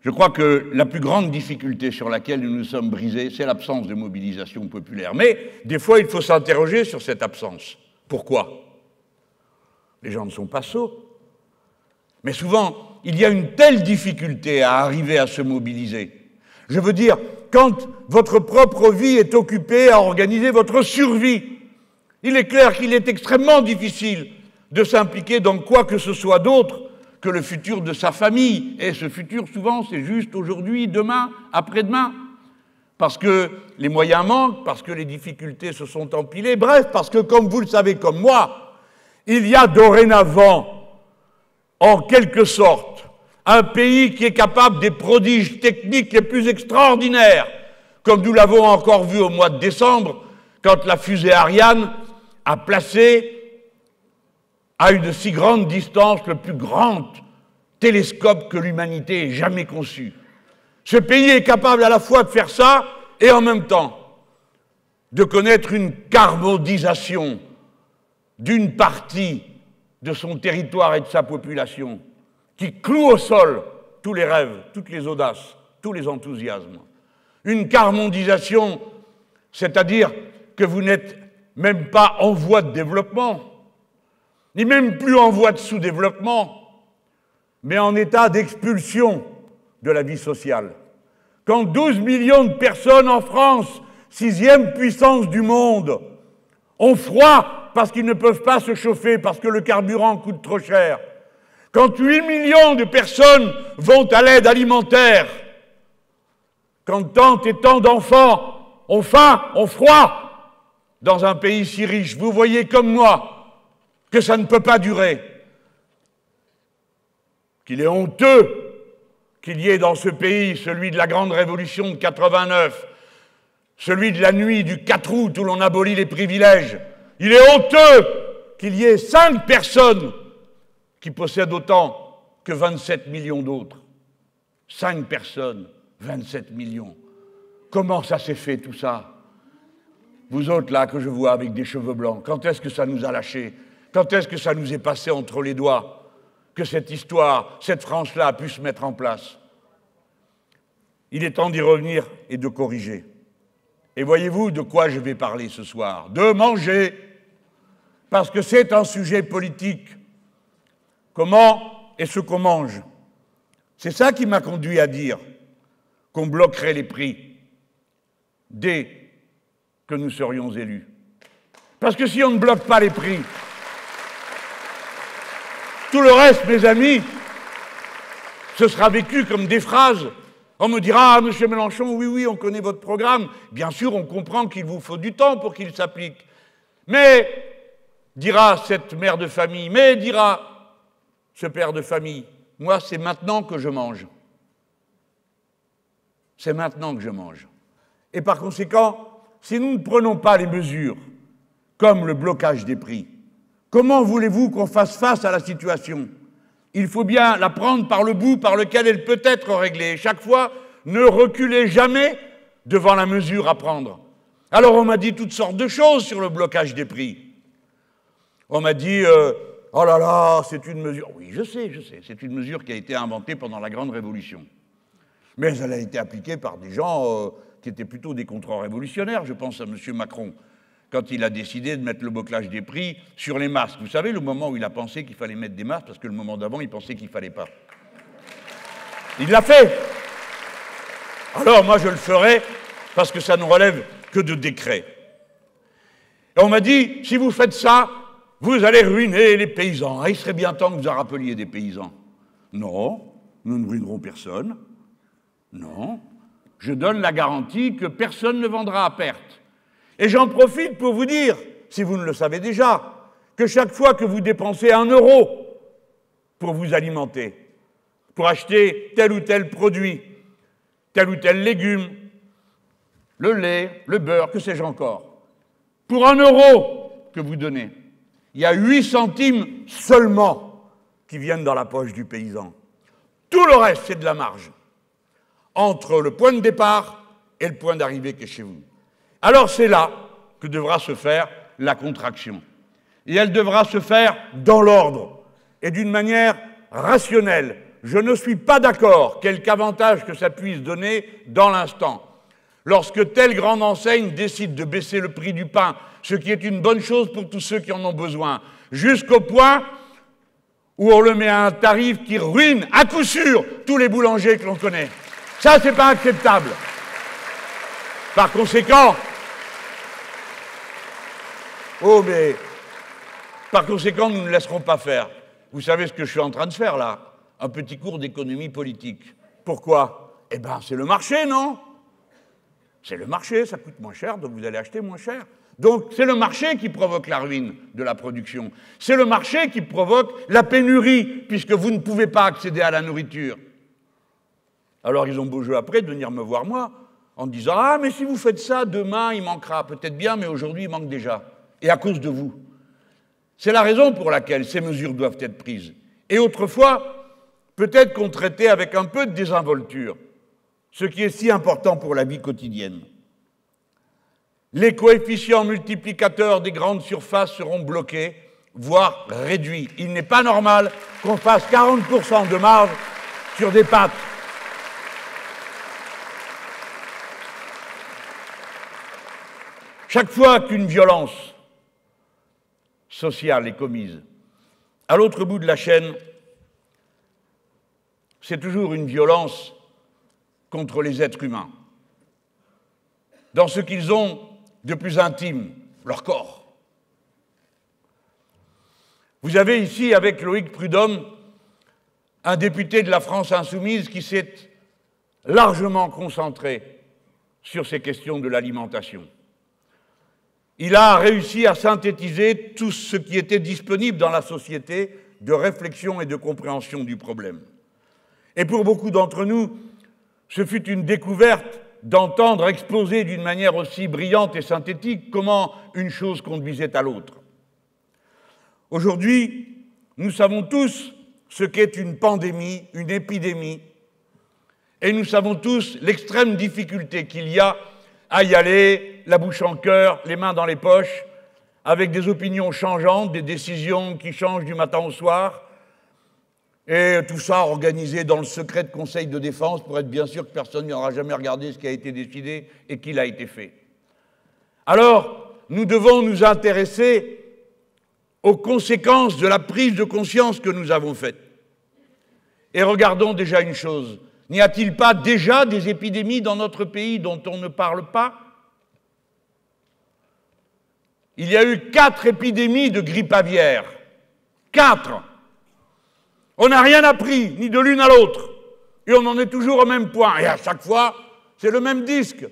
Je crois que la plus grande difficulté sur laquelle nous nous sommes brisés, c'est l'absence de mobilisation populaire. Mais des fois, il faut s'interroger sur cette absence. Pourquoi? Les gens ne sont pas sots. Mais souvent, il y a une telle difficulté à arriver à se mobiliser. Je veux dire, quand votre propre vie est occupée à organiser votre survie, il est clair qu'il est extrêmement difficile de s'impliquer dans quoi que ce soit d'autre que le futur de sa famille. Et ce futur, souvent, c'est juste aujourd'hui, demain, après-demain. Parce que les moyens manquent, parce que les difficultés se sont empilées, bref, parce que, comme vous le savez comme moi, il y a dorénavant, en quelque sorte, Un pays qui est capable des prodiges techniques les plus extraordinaires, comme nous l'avons encore vu au mois de décembre, quand la fusée Ariane a placé à une si grande distance le plus grand télescope que l'humanité ait jamais conçu. Ce pays est capable à la fois de faire ça et en même temps de connaître une carbondisation d'une partie de son territoire et de sa population qui cloue au sol tous les rêves, toutes les audaces, tous les enthousiasmes. Une carbondisation, c'est-à-dire que vous n'êtes même pas en voie de développement, ni même plus en voie de sous-développement, mais en état d'expulsion de la vie sociale. Quand 12 millions de personnes en France, 6e puissance du monde, ont froid parce qu'ils ne peuvent pas se chauffer, parce que le carburant coûte trop cher, quand 8 millions de personnes vont à l'aide alimentaire, quand tant et tant d'enfants ont faim, ont froid, dans un pays si riche, vous voyez comme moi que ça ne peut pas durer. Qu'il est honteux qu'il y ait dans ce pays celui de la grande révolution de 89, celui de la nuit du 4 août où l'on abolit les privilèges. Il est honteux qu'il y ait 5 personnes qui possèdent autant que 27 millions d'autres. 5 personnes, 27 millions. Comment ça s'est fait tout ça? Vous autres là que je vois avec des cheveux blancs, quand est-ce que ça nous a lâchés? Quand est-ce que ça nous est passé entre les doigts que cette histoire, cette France-là a pu se mettre en place? Il est temps d'y revenir et de corriger. Et voyez-vous de quoi je vais parler ce soir? De manger, parce que c'est un sujet politique. Comment et ce qu'on mange. C'est ça qui m'a conduit à dire qu'on bloquerait les prix dès que nous serions élus. Parce que si on ne bloque pas les prix, tout le reste, mes amis, ce sera vécu comme des phrases. On me dira, ah, monsieur Mélenchon, oui, oui, on connaît votre programme. Bien sûr, on comprend qu'il vous faut du temps pour qu'il s'applique. Mais, dira cette mère de famille, mais, dira ce père de famille, moi, c'est maintenant que je mange. C'est maintenant que je mange. Et par conséquent, si nous ne prenons pas les mesures, comme le blocage des prix, comment voulez-vous qu'on fasse face à la situation? Il faut bien la prendre par le bout par lequel elle peut être réglée. Et chaque fois, ne reculez jamais devant la mesure à prendre. Alors on m'a dit toutes sortes de choses sur le blocage des prix. On m'a dit, oh là là, c'est une mesure... Oui, je sais, c'est une mesure qui a été inventée pendant la Grande Révolution. Mais elle a été appliquée par des gens qui étaient plutôt des contre-révolutionnaires. Je pense à M. Macron, quand il a décidé de mettre le blocage des prix sur les masques. Vous savez, le moment où il a pensé qu'il fallait mettre des masques, parce que le moment d'avant, il pensait qu'il ne fallait pas. Il l'a fait. Alors moi, je le ferai, parce que ça ne relève que de décrets. Et on m'a dit, si vous faites ça, vous allez ruiner les paysans. Ah, il serait bien temps que vous en rappeliez des paysans. Non, nous ne ruinerons personne. Non, je donne la garantie que personne ne vendra à perte. Et j'en profite pour vous dire, si vous ne le savez déjà, que chaque fois que vous dépensez 1 euro pour vous alimenter, pour acheter tel ou tel produit, tel ou tel légume, le lait, le beurre, que sais-je encore, pour 1 euro que vous donnez, il y a 8 centimes seulement qui viennent dans la poche du paysan. Tout le reste, c'est de la marge, entre le point de départ et le point d'arrivée qui est chez vous. Alors c'est là que devra se faire la contraction. Et elle devra se faire dans l'ordre et d'une manière rationnelle. Je ne suis pas d'accord, quelque avantage que ça puisse donner dans l'instant. Lorsque telle grande enseigne décide de baisser le prix du pain, ce qui est une bonne chose pour tous ceux qui en ont besoin, jusqu'au point où on le met à un tarif qui ruine à coup sûr tous les boulangers que l'on connaît. Ça, c'est pas acceptable. Par conséquent, nous ne laisserons pas faire. Vous savez ce que je suis en train de faire, là? Un petit cours d'économie politique. Pourquoi? Eh bien, c'est le marché, non? C'est le marché, ça coûte moins cher, donc vous allez acheter moins cher. Donc c'est le marché qui provoque la ruine de la production. C'est le marché qui provoque la pénurie, puisque vous ne pouvez pas accéder à la nourriture. Alors ils ont beau jeu après de venir me voir moi, en disant « Ah, mais si vous faites ça, demain il manquera peut-être bien, mais aujourd'hui il manque déjà. Et à cause de vous. » C'est la raison pour laquelle ces mesures doivent être prises. Et autrefois, peut-être qu'on traitait avec un peu de désinvolture ce qui est si important pour la vie quotidienne. Les coefficients multiplicateurs des grandes surfaces seront bloqués, voire réduits. Il n'est pas normal qu'on fasse 40% de marge sur des pâtes. Chaque fois qu'une violence sociale est commise, à l'autre bout de la chaîne, c'est toujours une violence contre les êtres humains, dans ce qu'ils ont de plus intime, leur corps. Vous avez ici, avec Loïc Prudhomme, un député de la France insoumise qui s'est largement concentré sur ces questions de l'alimentation. Il a réussi à synthétiser tout ce qui était disponible dans la société de réflexion et de compréhension du problème. Et pour beaucoup d'entre nous, ce fut une découverte d'entendre exposer d'une manière aussi brillante et synthétique comment une chose conduisait à l'autre. Aujourd'hui, nous savons tous ce qu'est une pandémie, une épidémie, et nous savons tous l'extrême difficulté qu'il y a à y aller, la bouche en cœur, les mains dans les poches, avec des opinions changeantes, des décisions qui changent du matin au soir, et tout ça organisé dans le secret de conseil de défense pour être bien sûr que personne n'aura jamais regardé ce qui a été décidé et qu'il a été fait. Alors, nous devons nous intéresser aux conséquences de la prise de conscience que nous avons faite. Et regardons déjà une chose. N'y a-t-il pas déjà des épidémies dans notre pays dont on ne parle pas? Il y a eu 4 épidémies de grippe aviaire. 4! On n'a rien appris, ni de l'une à l'autre. Et on en est toujours au même point. Et à chaque fois, c'est le même disque.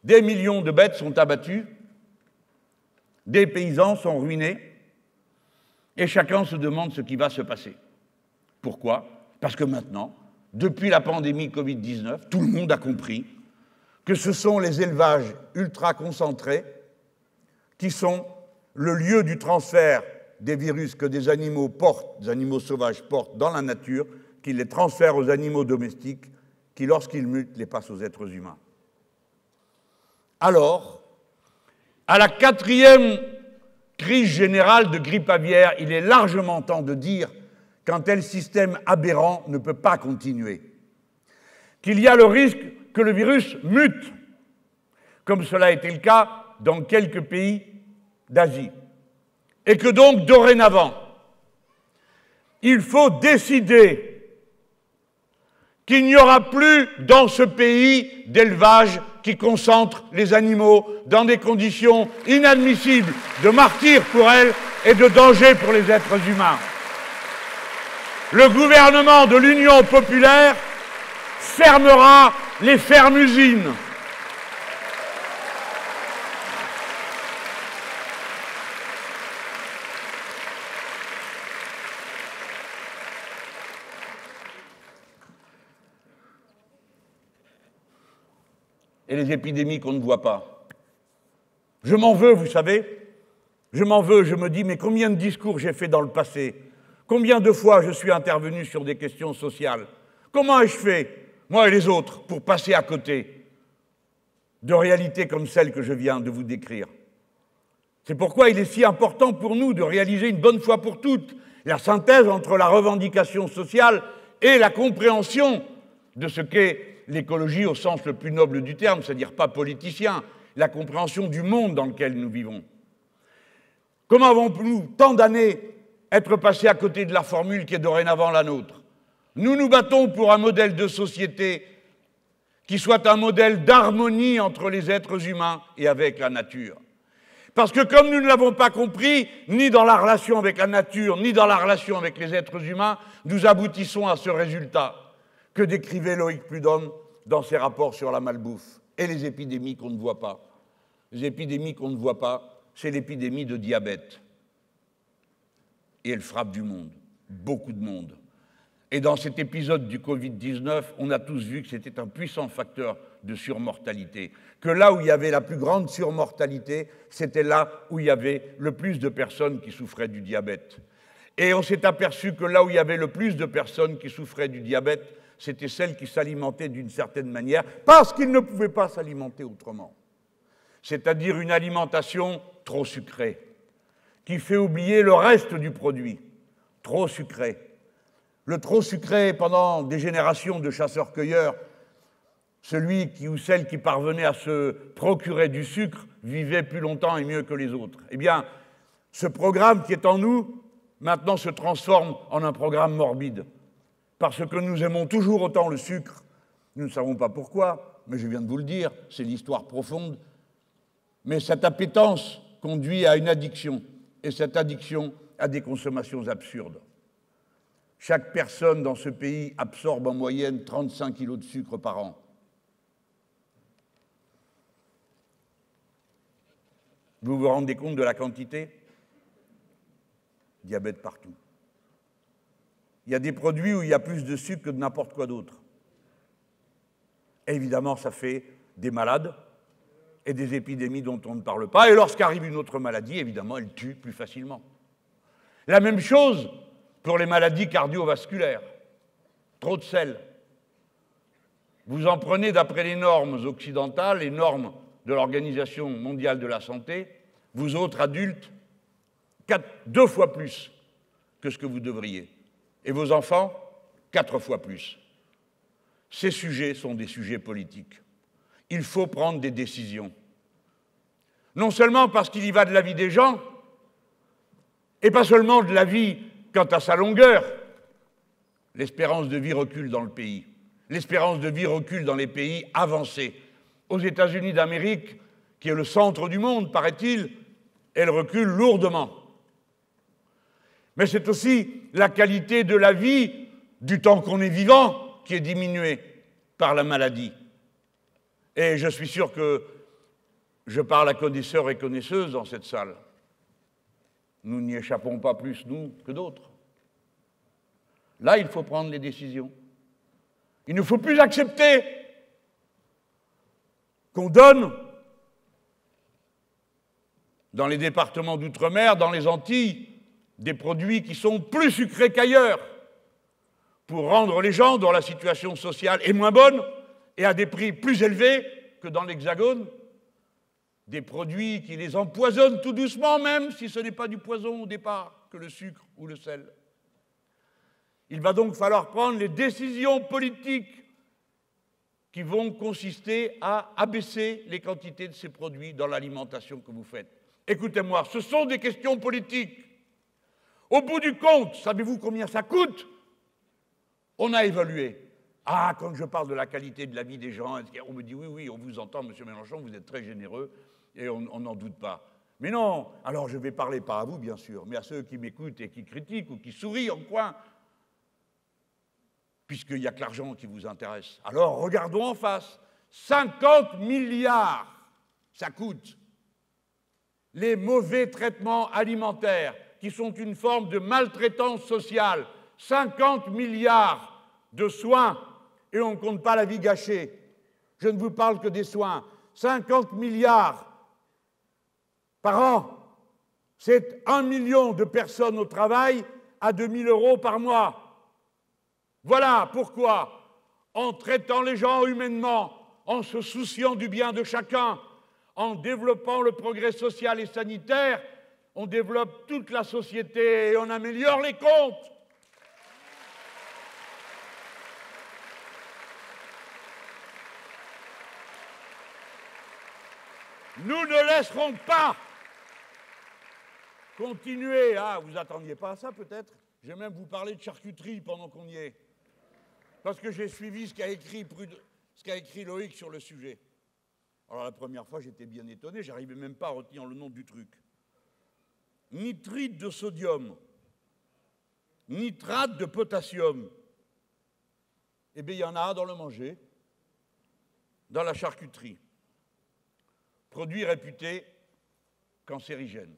Des millions de bêtes sont abattues, des paysans sont ruinés, et chacun se demande ce qui va se passer. Pourquoi? Parce que maintenant, depuis la pandémie Covid-19, tout le monde a compris que ce sont les élevages ultra concentrés qui sont le lieu du transfert des virus que des animaux portent, des animaux sauvages portent dans la nature, qui les transfèrent aux animaux domestiques, qui, lorsqu'ils mutent, les passent aux êtres humains. Alors, à la 4e crise générale de grippe aviaire, il est largement temps de dire qu'un tel système aberrant ne peut pas continuer. Qu'il y a le risque que le virus mute, comme cela a été le cas dans quelques pays d'Asie. Et que donc, dorénavant, il faut décider qu'il n'y aura plus dans ce pays d'élevage qui concentre les animaux dans des conditions inadmissibles de martyre pour elles et de danger pour les êtres humains. Le gouvernement de l'Union populaire fermera les fermes-usines. Et les épidémies qu'on ne voit pas. Je m'en veux, vous savez. Je m'en veux, je me dis, mais combien de discours j'ai fait dans le passé? Combien de fois je suis intervenu sur des questions sociales? Comment ai-je fait, moi et les autres, pour passer à côté de réalités comme celles que je viens de vous décrire? C'est pourquoi il est si important pour nous de réaliser une bonne fois pour toutes la synthèse entre la revendication sociale et la compréhension de ce qu'est l'écologie au sens le plus noble du terme, c'est-à-dire pas politicien, la compréhension du monde dans lequel nous vivons. Comment avons-nous, tant d'années, être passés à côté de la formule qui est dorénavant la nôtre? Nous nous battons pour un modèle de société qui soit un modèle d'harmonie entre les êtres humains et avec la nature. Parce que comme nous ne l'avons pas compris, ni dans la relation avec la nature, ni dans la relation avec les êtres humains, nous aboutissons à ce résultat que décrivait Loïc Prudhomme dans ses rapports sur la malbouffe et les épidémies qu'on ne voit pas. épidémies qu'on ne voit pas, c'est l'épidémie de diabète. Et elle frappe du monde, beaucoup de monde. Et dans cet épisode du Covid-19, on a tous vu que c'était un puissant facteur de surmortalité. Que là où il y avait la plus grande surmortalité, c'était là où il y avait le plus de personnes qui souffraient du diabète. Et on s'est aperçu que là où il y avait le plus de personnes qui souffraient du diabète, c'était celles qui s'alimentaient d'une certaine manière, parce qu'ils ne pouvaient pas s'alimenter autrement. C'est-à-dire une alimentation trop sucrée, qui fait oublier le reste du produit, trop sucré. Le trop sucré, pendant des générations de chasseurs-cueilleurs, celui qui ou celle qui parvenait à se procurer du sucre vivait plus longtemps et mieux que les autres. Eh bien, ce programme qui est en nous, maintenant se transforme en un programme morbide. Parce que nous aimons toujours autant le sucre, nous ne savons pas pourquoi, mais je viens de vous le dire, c'est l'histoire profonde. Mais cette appétence conduit à une addiction, et cette addiction a des consommations absurdes. Chaque personne dans ce pays absorbe en moyenne 35 kilos de sucre par an. Vous vous rendez compte de la quantité? Diabète partout. Il y a des produits où il y a plus de sucre que de n'importe quoi d'autre. Évidemment, ça fait des malades et des épidémies dont on ne parle pas. Et lorsqu'arrive une autre maladie, évidemment, elle tue plus facilement. La même chose pour les maladies cardiovasculaires. Trop de sel. Vous en prenez d'après les normes occidentales, les normes de l'Organisation mondiale de la santé, vous autres adultes, 2 fois plus que ce que vous devriez. Et vos enfants, 4 fois plus. Ces sujets sont des sujets politiques. Il faut prendre des décisions. Non seulement parce qu'il y va de la vie des gens, et pas seulement de la vie quant à sa longueur. L'espérance de vie recule dans le pays. L'espérance de vie recule dans les pays avancés. Aux États-Unis d'Amérique, qui est le centre du monde, paraît-il, elle recule lourdement. Mais c'est aussi la qualité de la vie, du temps qu'on est vivant, qui est diminuée par la maladie. Et je suis sûr que je parle à connaisseurs et connaisseuses dans cette salle. Nous n'y échappons pas plus, nous, que d'autres. Là, il faut prendre les décisions. Il ne faut plus accepter qu'on donne, dans les départements d'outre-mer, dans les Antilles, des produits qui sont plus sucrés qu'ailleurs, pour rendre les gens dont la situation sociale est moins bonne et à des prix plus élevés que dans l'Hexagone, des produits qui les empoisonnent tout doucement, même si ce n'est pas du poison au départ, que le sucre ou le sel. Il va donc falloir prendre les décisions politiques qui vont consister à abaisser les quantités de ces produits dans l'alimentation que vous faites. Écoutez-moi, ce sont des questions politiques. Au bout du compte, savez-vous combien ça coûte? On a évalué. Ah, quand je parle de la qualité de la vie des gens, on me dit oui, oui, on vous entend, monsieur Mélenchon, vous êtes très généreux, et on n'en doute pas. Mais non, alors je vais parler pas à vous, bien sûr, mais à ceux qui m'écoutent et qui critiquent ou qui sourient en coin, puisqu'il n'y a que l'argent qui vous intéresse. Alors regardons en face. 50 milliards, ça coûte. Les mauvais traitements alimentaires, qui sont une forme de maltraitance sociale. 50 milliards de soins, et on ne compte pas la vie gâchée. Je ne vous parle que des soins. 50 milliards par an, c'est 1 million de personnes au travail à 2 000 € par mois. Voilà pourquoi, en traitant les gens humainement, en se souciant du bien de chacun, en développant le progrès social et sanitaire, on développe toute la société et on améliore les comptes. Nous ne laisserons pas continuer. Ah, vous attendiez pas à ça peut-être? Je vais même vous parler de charcuterie pendant qu'on y est. Parce que j'ai suivi ce qu'a écrit Loïc sur le sujet. Alors la première fois, j'étais bien étonné, j'arrivais même pas à retenir le nom du truc. Nitrite de sodium, nitrate de potassium. Eh bien, il y en a dans le manger, dans la charcuterie. produit réputé cancérigène.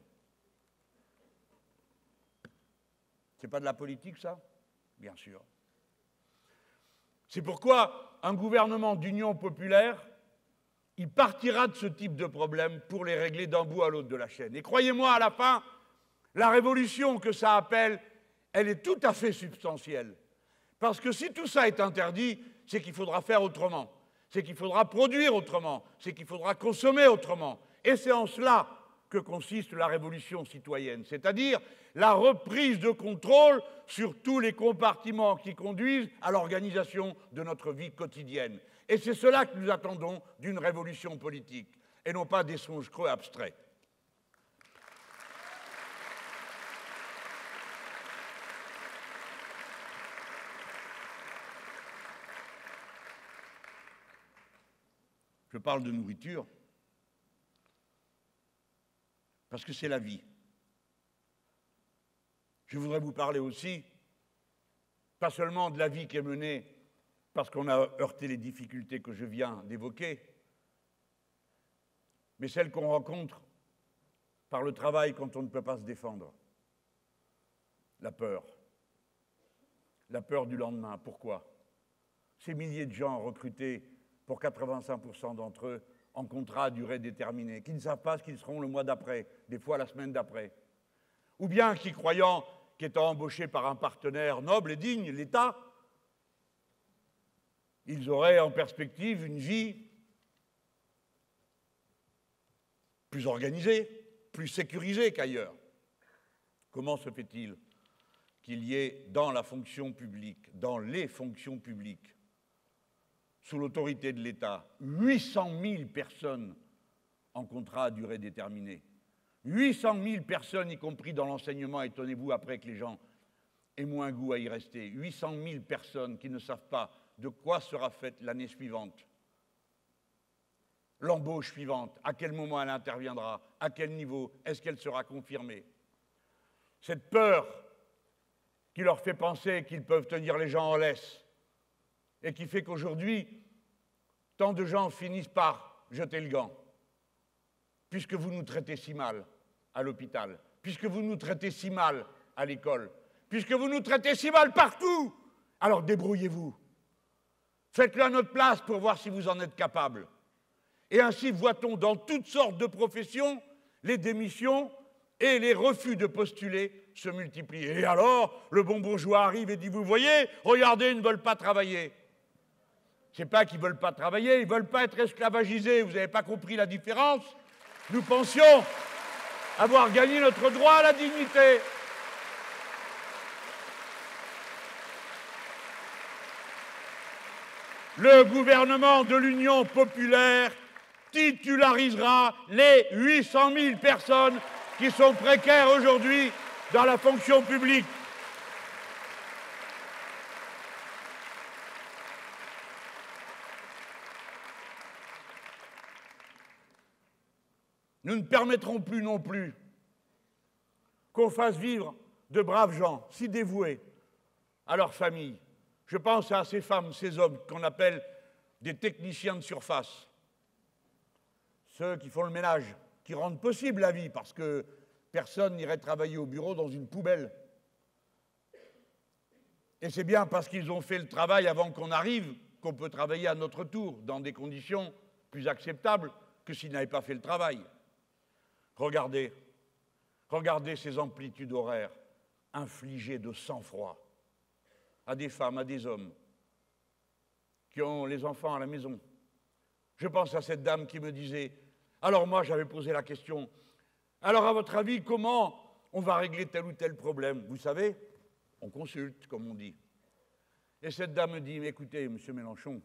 C'est pas de la politique, ça? Bien sûr. C'est pourquoi un gouvernement d'union populaire, il partira de ce type de problème pour les régler d'un bout à l'autre de la chaîne. Et croyez-moi, à la fin, la révolution que ça appelle, elle est tout à fait substantielle. Parce que si tout ça est interdit, c'est qu'il faudra faire autrement, c'est qu'il faudra produire autrement, c'est qu'il faudra consommer autrement. Et c'est en cela que consiste la révolution citoyenne, c'est-à-dire la reprise de contrôle sur tous les compartiments qui conduisent à l'organisation de notre vie quotidienne. Et c'est cela que nous attendons d'une révolution politique, et non pas des songes creux abstraits. Je parle de nourriture parce que c'est la vie. Je voudrais vous parler aussi, pas seulement de la vie qui est menée parce qu'on a heurté les difficultés que je viens d'évoquer, mais celle qu'on rencontre par le travail quand on ne peut pas se défendre. La peur du lendemain. Pourquoi? Ces milliers de gens recrutés, pour 85% d'entre eux, en contrat à durée déterminée, qui ne savent pas ce qu'ils seront le mois d'après, des fois la semaine d'après. Ou bien qui, croyant qu'étant embauchés par un partenaire noble et digne, l'État, ils auraient en perspective une vie plus organisée, plus sécurisée qu'ailleurs. Comment se fait-il qu'il y ait dans la fonction publique, dans les fonctions publiques, sous l'autorité de l'État, 800 000 personnes en contrat à durée déterminée. 800 000 personnes, y compris dans l'enseignement, étonnez-vous après que les gens aient moins goût à y rester. 800 000 personnes qui ne savent pas de quoi sera faite l'année suivante. L'embauche suivante, à quel moment elle interviendra, à quel niveau, est-ce qu'elle sera confirmée? Cette peur qui leur fait penser qu'ils peuvent tenir les gens en laisse, et qui fait qu'aujourd'hui, tant de gens finissent par jeter le gant, puisque vous nous traitez si mal à l'hôpital, puisque vous nous traitez si mal à l'école, puisque vous nous traitez si mal partout, alors débrouillez-vous. Faites-le à notre place pour voir si vous en êtes capable. Et ainsi voit-on dans toutes sortes de professions les démissions et les refus de postuler se multiplier. Et alors, le bon bourgeois arrive et dit, vous voyez, regardez, ils ne veulent pas travailler. C'est pas qu'ils ne veulent pas travailler, ils ne veulent pas être esclavagisés. Vous n'avez pas compris la différence? Nous pensions avoir gagné notre droit à la dignité. Le gouvernement de l'Union populaire titularisera les 800 000 personnes qui sont précaires aujourd'hui dans la fonction publique. Nous ne permettrons plus non plus qu'on fasse vivre de braves gens si dévoués à leur famille. Je pense à ces femmes, ces hommes qu'on appelle des techniciens de surface, ceux qui font le ménage, qui rendent possible la vie parce que personne n'irait travailler au bureau dans une poubelle. Et c'est bien parce qu'ils ont fait le travail avant qu'on arrive qu'on peut travailler à notre tour dans des conditions plus acceptables que s'ils n'avaient pas fait le travail. Regardez ces amplitudes horaires infligées de sang-froid à des femmes, à des hommes qui ont les enfants à la maison. Je pense à cette dame qui me disait, alors moi j'avais posé la question, alors à votre avis, comment on va régler tel ou tel problème? Vous savez, on consulte, comme on dit. Et cette dame me dit, écoutez, monsieur Mélenchon,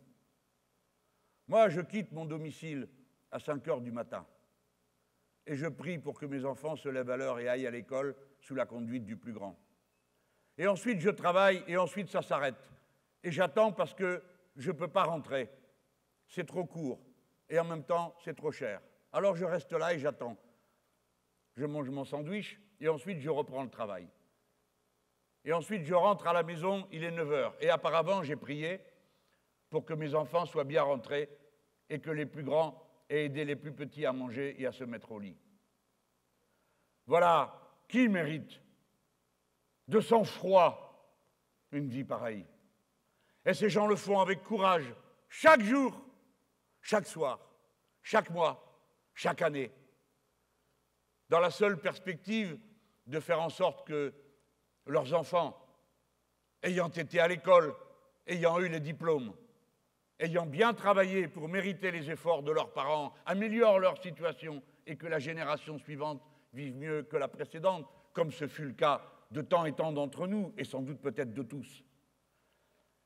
moi je quitte mon domicile à 5 heures du matin. Et je prie pour que mes enfants se lèvent à l'heure et aillent à l'école sous la conduite du plus grand. Et ensuite, je travaille, et ensuite, ça s'arrête. Et j'attends parce que je ne peux pas rentrer. C'est trop court. Et en même temps, c'est trop cher. Alors, je reste là et j'attends. Je mange mon sandwich, et ensuite, je reprends le travail. Et ensuite, je rentre à la maison, il est 9 heures. Et auparavant, j'ai prié pour que mes enfants soient bien rentrés et que les plus grands et aider les plus petits à manger et à se mettre au lit. Voilà qui mérite de sang-froid une vie pareille. Et ces gens le font avec courage, chaque jour, chaque soir, chaque mois, chaque année, dans la seule perspective de faire en sorte que leurs enfants, ayant été à l'école, ayant eu les diplômes, ayant bien travaillé pour mériter les efforts de leurs parents, améliorent leur situation et que la génération suivante vive mieux que la précédente, comme ce fut le cas de tant et tant d'entre nous, et sans doute peut-être de tous.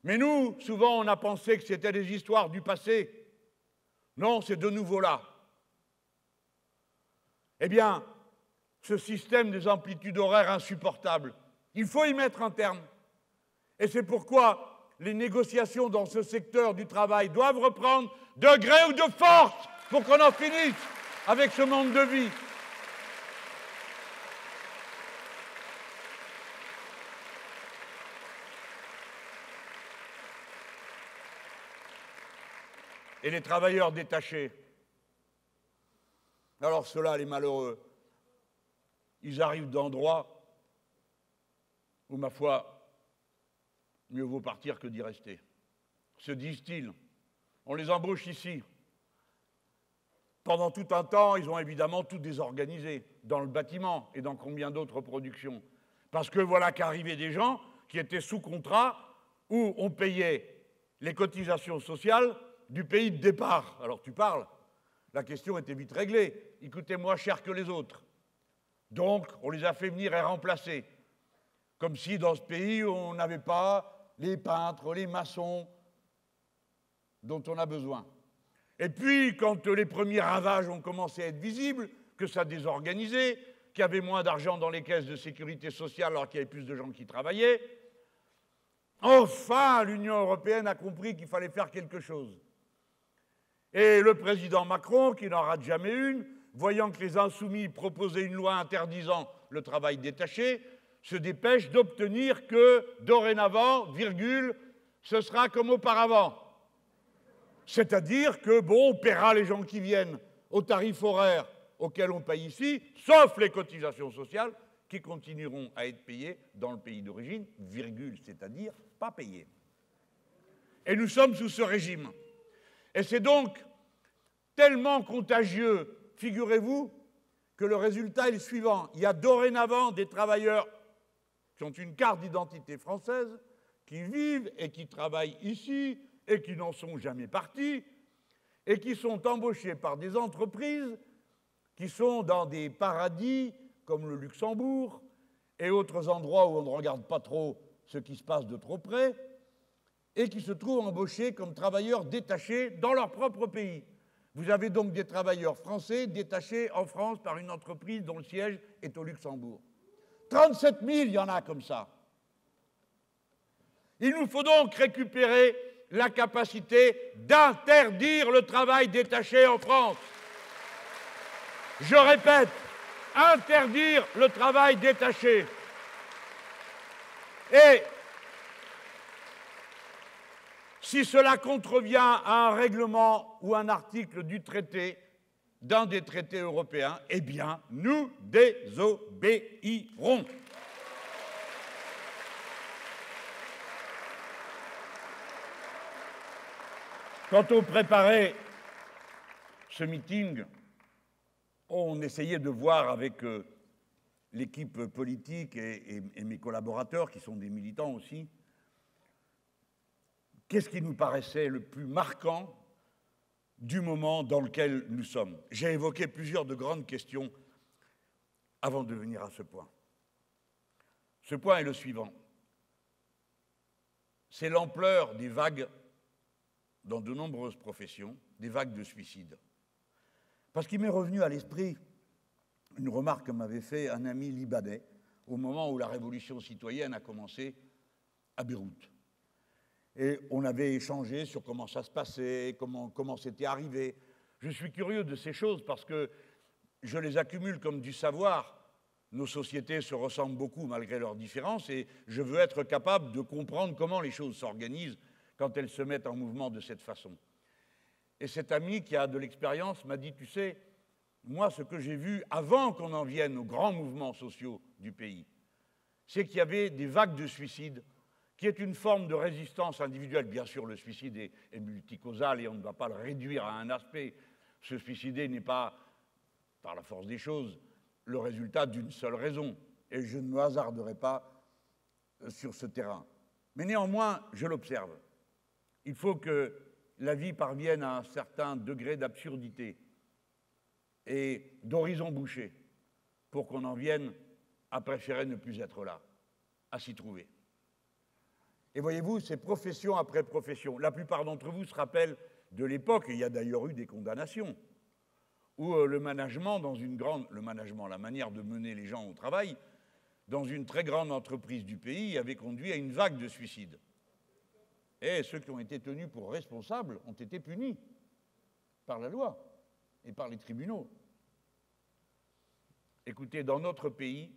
Mais nous, souvent, on a pensé que c'était des histoires du passé. Non, c'est de nouveau là. Eh bien, ce système des amplitudes horaires insupportables, il faut y mettre un terme. Et c'est pourquoi les négociations dans ce secteur du travail doivent reprendre de gré ou de force pour qu'on en finisse avec ce monde de vie. Et les travailleurs détachés, alors ceux-là, les malheureux, ils arrivent d'endroits où, ma foi, mieux vaut partir que d'y rester. Se disent-ils, on les embauche ici. Pendant tout un temps, ils ont évidemment tout désorganisé, dans le bâtiment et dans combien d'autres productions. Parce que voilà qu'arrivaient des gens qui étaient sous contrat, où on payait les cotisations sociales du pays de départ. Alors tu parles, la question était vite réglée. Ils coûtaient moins cher que les autres. Donc, on les a fait venir et remplacer. Comme si dans ce pays, on n'avait pas les peintres, les maçons dont on a besoin. Et puis, quand les premiers ravages ont commencé à être visibles, que ça désorganisait, qu'il y avait moins d'argent dans les caisses de sécurité sociale alors qu'il y avait plus de gens qui travaillaient, enfin, l'Union européenne a compris qu'il fallait faire quelque chose. Et le président Macron, qui n'en rate jamais une, voyant que les insoumis proposaient une loi interdisant le travail détaché, se dépêche d'obtenir que, dorénavant, virgule, ce sera comme auparavant. C'est-à-dire que, bon, on paiera les gens qui viennent au tarif horaire auquel on paye ici, sauf les cotisations sociales, qui continueront à être payées dans le pays d'origine, virgule, c'est-à-dire pas payées. Et nous sommes sous ce régime. Et c'est donc tellement contagieux, figurez-vous, que le résultat est le suivant. Il y a dorénavant des travailleurs qui ont une carte d'identité française, qui vivent et qui travaillent ici et qui n'en sont jamais partis, et qui sont embauchés par des entreprises qui sont dans des paradis comme le Luxembourg et autres endroits où on ne regarde pas trop ce qui se passe de trop près, et qui se trouvent embauchés comme travailleurs détachés dans leur propre pays. Vous avez donc des travailleurs français détachés en France par une entreprise dont le siège est au Luxembourg. 37 000, il y en a comme ça. Il nous faut donc récupérer la capacité d'interdire le travail détaché en France. Je répète, interdire le travail détaché. Et si cela contrevient à un règlement ou un article du traité, d'un des traités européens, eh bien, nous désobéirons. Quand on préparait ce meeting, on essayait de voir avec l'équipe politique et mes collaborateurs, qui sont des militants aussi, qu'est-ce qui nous paraissait le plus marquant du moment dans lequel nous sommes. J'ai évoqué plusieurs de grandes questions avant de venir à ce point. Ce point est le suivant. C'est l'ampleur des vagues dans de nombreuses professions, des vagues de suicide. Parce qu'il m'est revenu à l'esprit une remarque que m'avait fait un ami libanais au moment où la révolution citoyenne a commencé à Beyrouth. Et on avait échangé sur comment ça se passait, comment c'était arrivé. Je suis curieux de ces choses parce que je les accumule comme du savoir. Nos sociétés se ressemblent beaucoup malgré leurs différences et je veux être capable de comprendre comment les choses s'organisent quand elles se mettent en mouvement de cette façon. Et cet ami qui a de l'expérience m'a dit, tu sais, moi, ce que j'ai vu avant qu'on en vienne aux grands mouvements sociaux du pays, c'est qu'il y avait des vagues de suicides, qui est une forme de résistance individuelle. Bien sûr, le suicide est multicausal et on ne va pas le réduire à un aspect. Se suicider n'est pas, par la force des choses, le résultat d'une seule raison. Et je ne me hasarderai pas sur ce terrain. Mais néanmoins, je l'observe. Il faut que la vie parvienne à un certain degré d'absurdité et d'horizon bouché pour qu'on en vienne à préférer ne plus être là, à s'y trouver. Et voyez-vous, c'est profession après profession. La plupart d'entre vous se rappellent de l'époque, et il y a d'ailleurs eu des condamnations, où le management, la manière de mener les gens au travail, dans une très grande entreprise du pays, avait conduit à une vague de suicides. Et ceux qui ont été tenus pour responsables ont été punis par la loi et par les tribunaux. Écoutez, dans notre pays,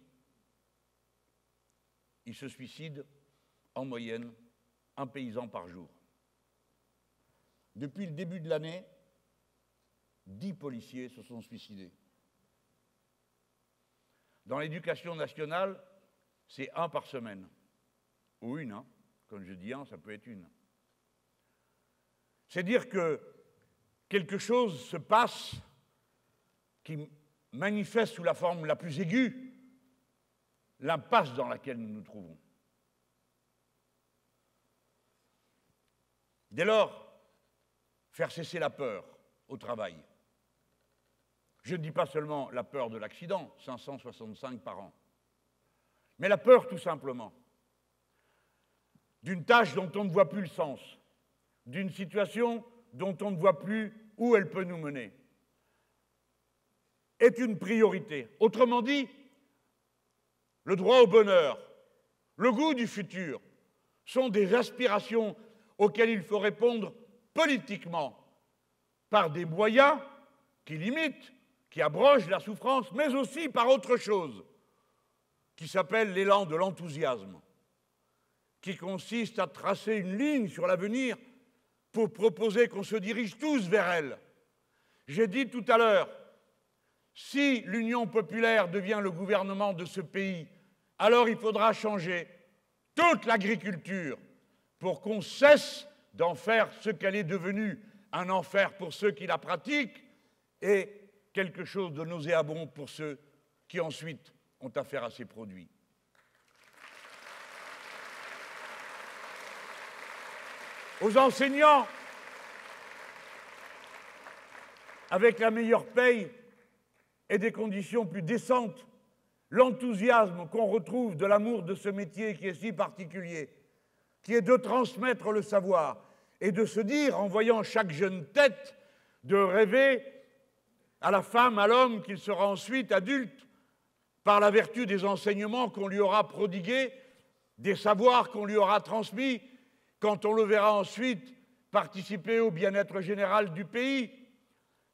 il se suicide en moyenne un paysan par jour. Depuis le début de l'année, 10 policiers se sont suicidés. Dans l'éducation nationale, c'est 1 par semaine. Ou une, hein. Comme je dis 1, ça peut être une. C'est dire que quelque chose se passe qui manifeste sous la forme la plus aiguë l'impasse dans laquelle nous nous trouvons. Dès lors, faire cesser la peur au travail. Je ne dis pas seulement la peur de l'accident, 565 par an, mais la peur tout simplement d'une tâche dont on ne voit plus le sens, d'une situation dont on ne voit plus où elle peut nous mener, est une priorité. Autrement dit, le droit au bonheur, le goût du futur, sont des aspirations auxquelles il faut répondre politiquement par des moyens qui limitent, qui abrogent la souffrance, mais aussi par autre chose qui s'appelle l'élan de l'enthousiasme, qui consiste à tracer une ligne sur l'avenir pour proposer qu'on se dirige tous vers elle. J'ai dit tout à l'heure, si l'Union populaire devient le gouvernement de ce pays, alors il faudra changer toute l'agriculture pour qu'on cesse d'en faire ce qu'elle est devenue, un enfer pour ceux qui la pratiquent et quelque chose de nauséabond pour ceux qui ensuite ont affaire à ces produits. Aux enseignants, avec la meilleure paye et des conditions plus décentes, l'enthousiasme qu'on retrouve de l'amour de ce métier qui est si particulier, qui est de transmettre le savoir et de se dire, en voyant chaque jeune tête, de rêver à la femme, à l'homme, qu'il sera ensuite adulte, par la vertu des enseignements qu'on lui aura prodigués, des savoirs qu'on lui aura transmis, quand on le verra ensuite participer au bien-être général du pays.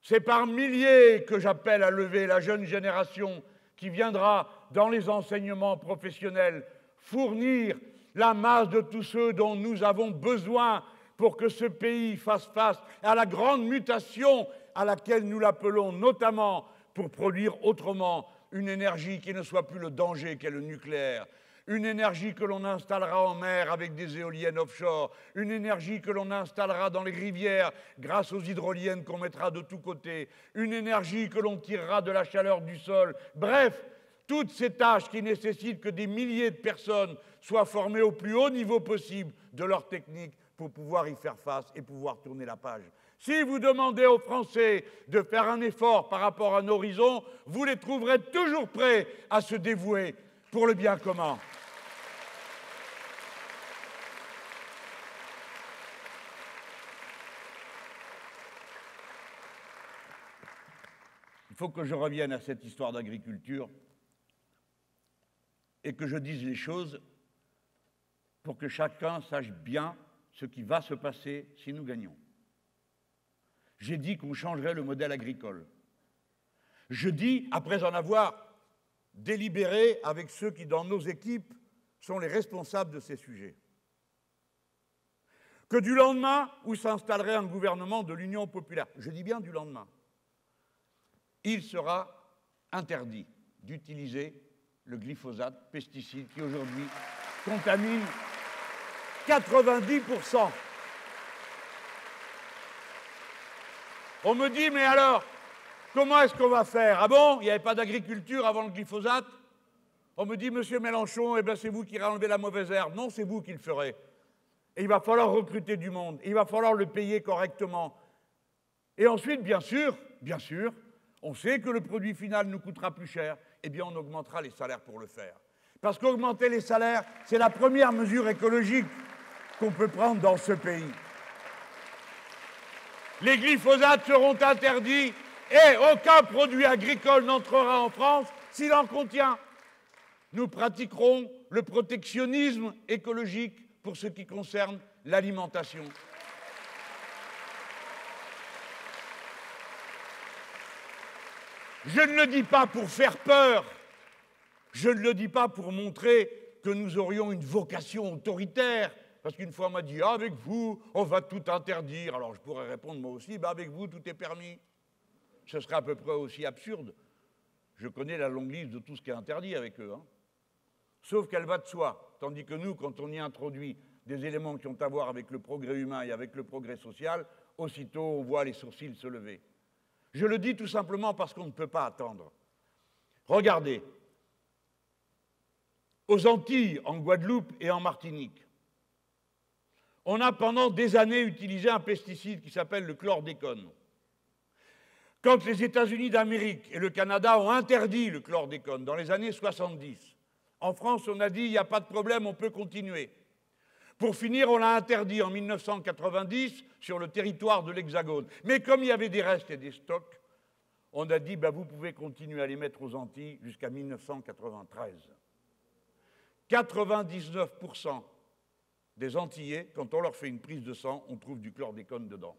C'est par milliers que j'appelle à lever la jeune génération qui viendra dans les enseignements professionnels fournir la masse de tous ceux dont nous avons besoin pour que ce pays fasse face à la grande mutation à laquelle nous l'appelons notamment pour produire autrement une énergie qui ne soit plus le danger qu'est le nucléaire, une énergie que l'on installera en mer avec des éoliennes offshore, une énergie que l'on installera dans les rivières grâce aux hydroliennes qu'on mettra de tous côtés, une énergie que l'on tirera de la chaleur du sol. Bref, toutes ces tâches qui nécessitent que des milliers de personnes soient formées au plus haut niveau possible de leur technique pour pouvoir y faire face et pouvoir tourner la page. Si vous demandez aux Français de faire un effort par rapport à un horizon, vous les trouverez toujours prêts à se dévouer pour le bien commun. Il faut que je revienne à cette histoire d'agriculture et que je dise les choses pour que chacun sache bien ce qui va se passer si nous gagnons. J'ai dit qu'on changerait le modèle agricole. Je dis, après en avoir délibéré avec ceux qui, dans nos équipes, sont les responsables de ces sujets, que du lendemain où s'installerait un gouvernement de l'Union populaire, je dis bien du lendemain, il sera interdit d'utiliser le glyphosate, pesticide qui aujourd'hui contamine 90%. On me dit, mais alors, comment est-ce qu'on va faire? Ah bon, il n'y avait pas d'agriculture avant le glyphosate? On me dit, monsieur Mélenchon, eh bien c'est vous qui enlevez la mauvaise herbe. Non, c'est vous qui le ferez. Et il va falloir recruter du monde, il va falloir le payer correctement. Et ensuite, bien sûr, on sait que le produit final nous coûtera plus cher, eh bien on augmentera les salaires pour le faire. Parce qu'augmenter les salaires, c'est la première mesure écologique qu'on peut prendre dans ce pays. Les glyphosates seront interdits et aucun produit agricole n'entrera en France s'il en contient. Nous pratiquerons le protectionnisme écologique pour ce qui concerne l'alimentation. Je ne le dis pas pour faire peur, je ne le dis pas pour montrer que nous aurions une vocation autoritaire, parce qu'une fois on m'a dit « avec vous, on va tout interdire ». Alors je pourrais répondre moi aussi bah, « avec vous, tout est permis ». Ce serait à peu près aussi absurde. Je connais la longue liste de tout ce qui est interdit avec eux. Hein. Sauf qu'elle va de soi, tandis que nous, quand on y introduit des éléments qui ont à voir avec le progrès humain et avec le progrès social, aussitôt on voit les sourcils se lever. Je le dis tout simplement parce qu'on ne peut pas attendre. Regardez, aux Antilles, en Guadeloupe et en Martinique, on a pendant des années utilisé un pesticide qui s'appelle le chlordécone. Quand les États-Unis d'Amérique et le Canada ont interdit le chlordécone dans les années 70, en France, on a dit il n'y a pas de problème, on peut continuer. Pour finir, on l'a interdit en 1990 sur le territoire de l'Hexagone. Mais comme il y avait des restes et des stocks, on a dit bah, vous pouvez continuer à les mettre aux Antilles jusqu'à 1993. 99% des Antillais, quand on leur fait une prise de sang, on trouve du chlordécone dedans.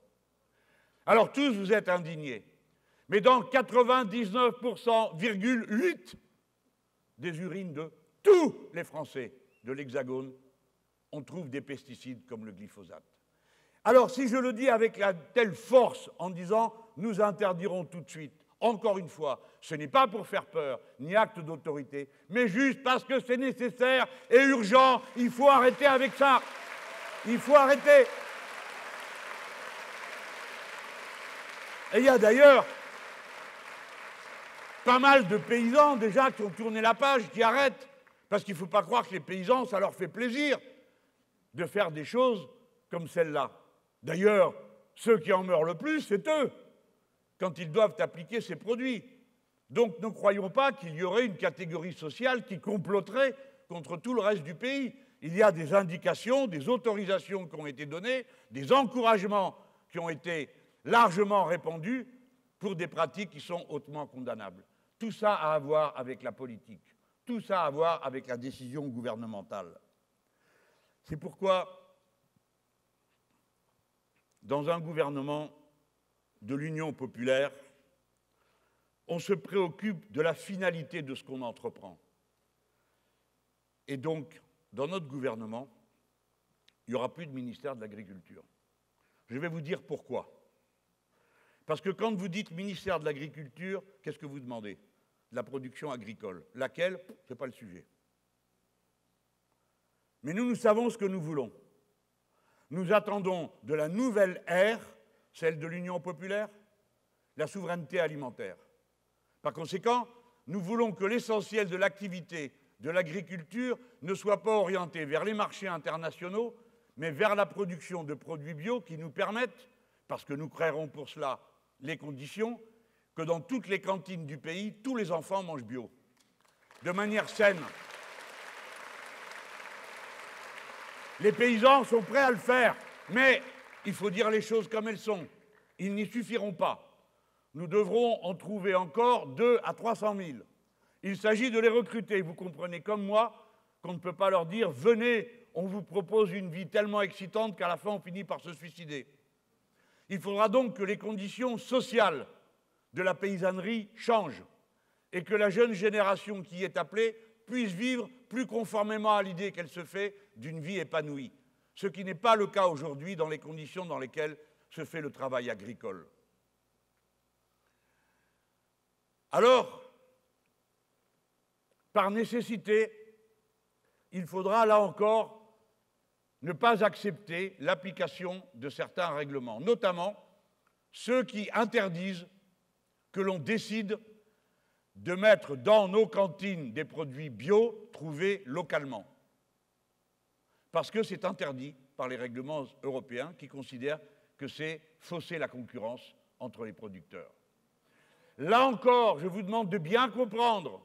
Alors tous, vous êtes indignés. Mais dans 99,8% des urines de tous les Français de l'Hexagone, on trouve des pesticides comme le glyphosate. Alors si je le dis avec la telle force en disant « nous interdirons tout de suite », encore une fois, ce n'est pas pour faire peur, ni acte d'autorité, mais juste parce que c'est nécessaire et urgent, il faut arrêter avec ça. Il faut arrêter. Et il y a d'ailleurs pas mal de paysans déjà qui ont tourné la page, qui arrêtent, parce qu'il ne faut pas croire que les paysans, ça leur fait plaisir de faire des choses comme celle-là. D'ailleurs, ceux qui en meurent le plus, c'est eux, quand ils doivent appliquer ces produits. Donc ne croyons pas qu'il y aurait une catégorie sociale qui comploterait contre tout le reste du pays. Il y a des indications, des autorisations qui ont été données, des encouragements qui ont été largement répandus pour des pratiques qui sont hautement condamnables. Tout ça a à voir avec la politique, tout ça a à voir avec la décision gouvernementale. C'est pourquoi, dans un gouvernement de l'Union populaire, on se préoccupe de la finalité de ce qu'on entreprend. Et donc, dans notre gouvernement, il n'y aura plus de ministère de l'Agriculture. Je vais vous dire pourquoi. Parce que quand vous dites ministère de l'Agriculture, qu'est-ce que vous demandez? De la production agricole. Laquelle? Ce n'est pas le sujet. Mais nous savons ce que nous voulons. Nous attendons de la nouvelle ère, celle de l'Union populaire, la souveraineté alimentaire. Par conséquent, nous voulons que l'essentiel de l'activité de l'agriculture ne soit pas orienté vers les marchés internationaux, mais vers la production de produits bio qui nous permettent, parce que nous créerons pour cela les conditions, que dans toutes les cantines du pays, tous les enfants mangent bio, de manière saine. Les paysans sont prêts à le faire, mais il faut dire les choses comme elles sont. Ils n'y suffiront pas. Nous devrons en trouver encore 200 à 300 000. Il s'agit de les recruter. Vous comprenez comme moi qu'on ne peut pas leur dire « Venez, on vous propose une vie tellement excitante qu'à la fin on finit par se suicider ». Il faudra donc que les conditions sociales de la paysannerie changent et que la jeune génération qui y est appelée puisse vivre plus conformément à l'idée qu'elle se fait d'une vie épanouie. ce qui n'est pas le cas aujourd'hui dans les conditions dans lesquelles se fait le travail agricole. Alors, par nécessité, il faudra là encore ne pas accepter l'application de certains règlements, notamment ceux qui interdisent que l'on décide de mettre dans nos cantines des produits bio trouvés localement. Parce que c'est interdit par les règlements européens qui considèrent que c'est fausser la concurrence entre les producteurs. Là encore, je vous demande de bien comprendre,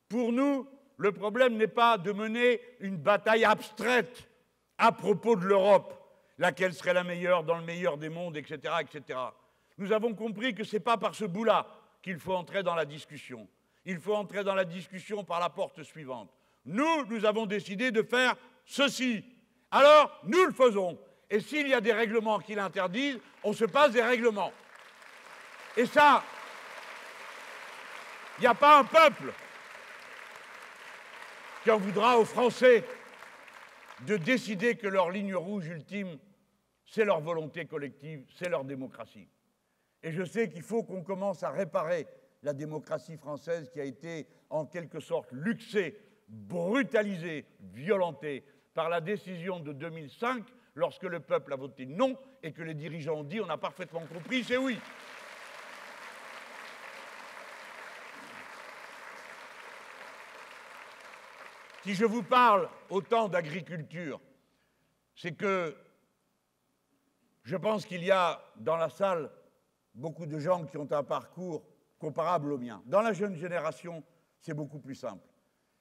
pour nous, le problème n'est pas de mener une bataille abstraite à propos de l'Europe, laquelle serait la meilleure dans le meilleur des mondes, etc., etc. Nous avons compris que ce n'est pas par ce bout-là qu'il faut entrer dans la discussion. Il faut entrer dans la discussion par la porte suivante. Nous avons décidé de faire ceci. Alors, nous le faisons. Et s'il y a des règlements qui l'interdisent, on se passe des règlements. Et ça, il n'y a pas un peuple qui en voudra aux Français de décider que leur ligne rouge ultime, c'est leur volonté collective, c'est leur démocratie. Et je sais qu'il faut qu'on commence à réparer la démocratie française qui a été en quelque sorte luxée, brutalisée, violentée par la décision de 2005, lorsque le peuple a voté non et que les dirigeants ont dit on a parfaitement compris, c'est oui. Si je vous parle autant d'agriculture, c'est que je pense qu'il y a dans la salle beaucoup de gens qui ont un parcours comparable au mien. Dans la jeune génération, c'est beaucoup plus simple.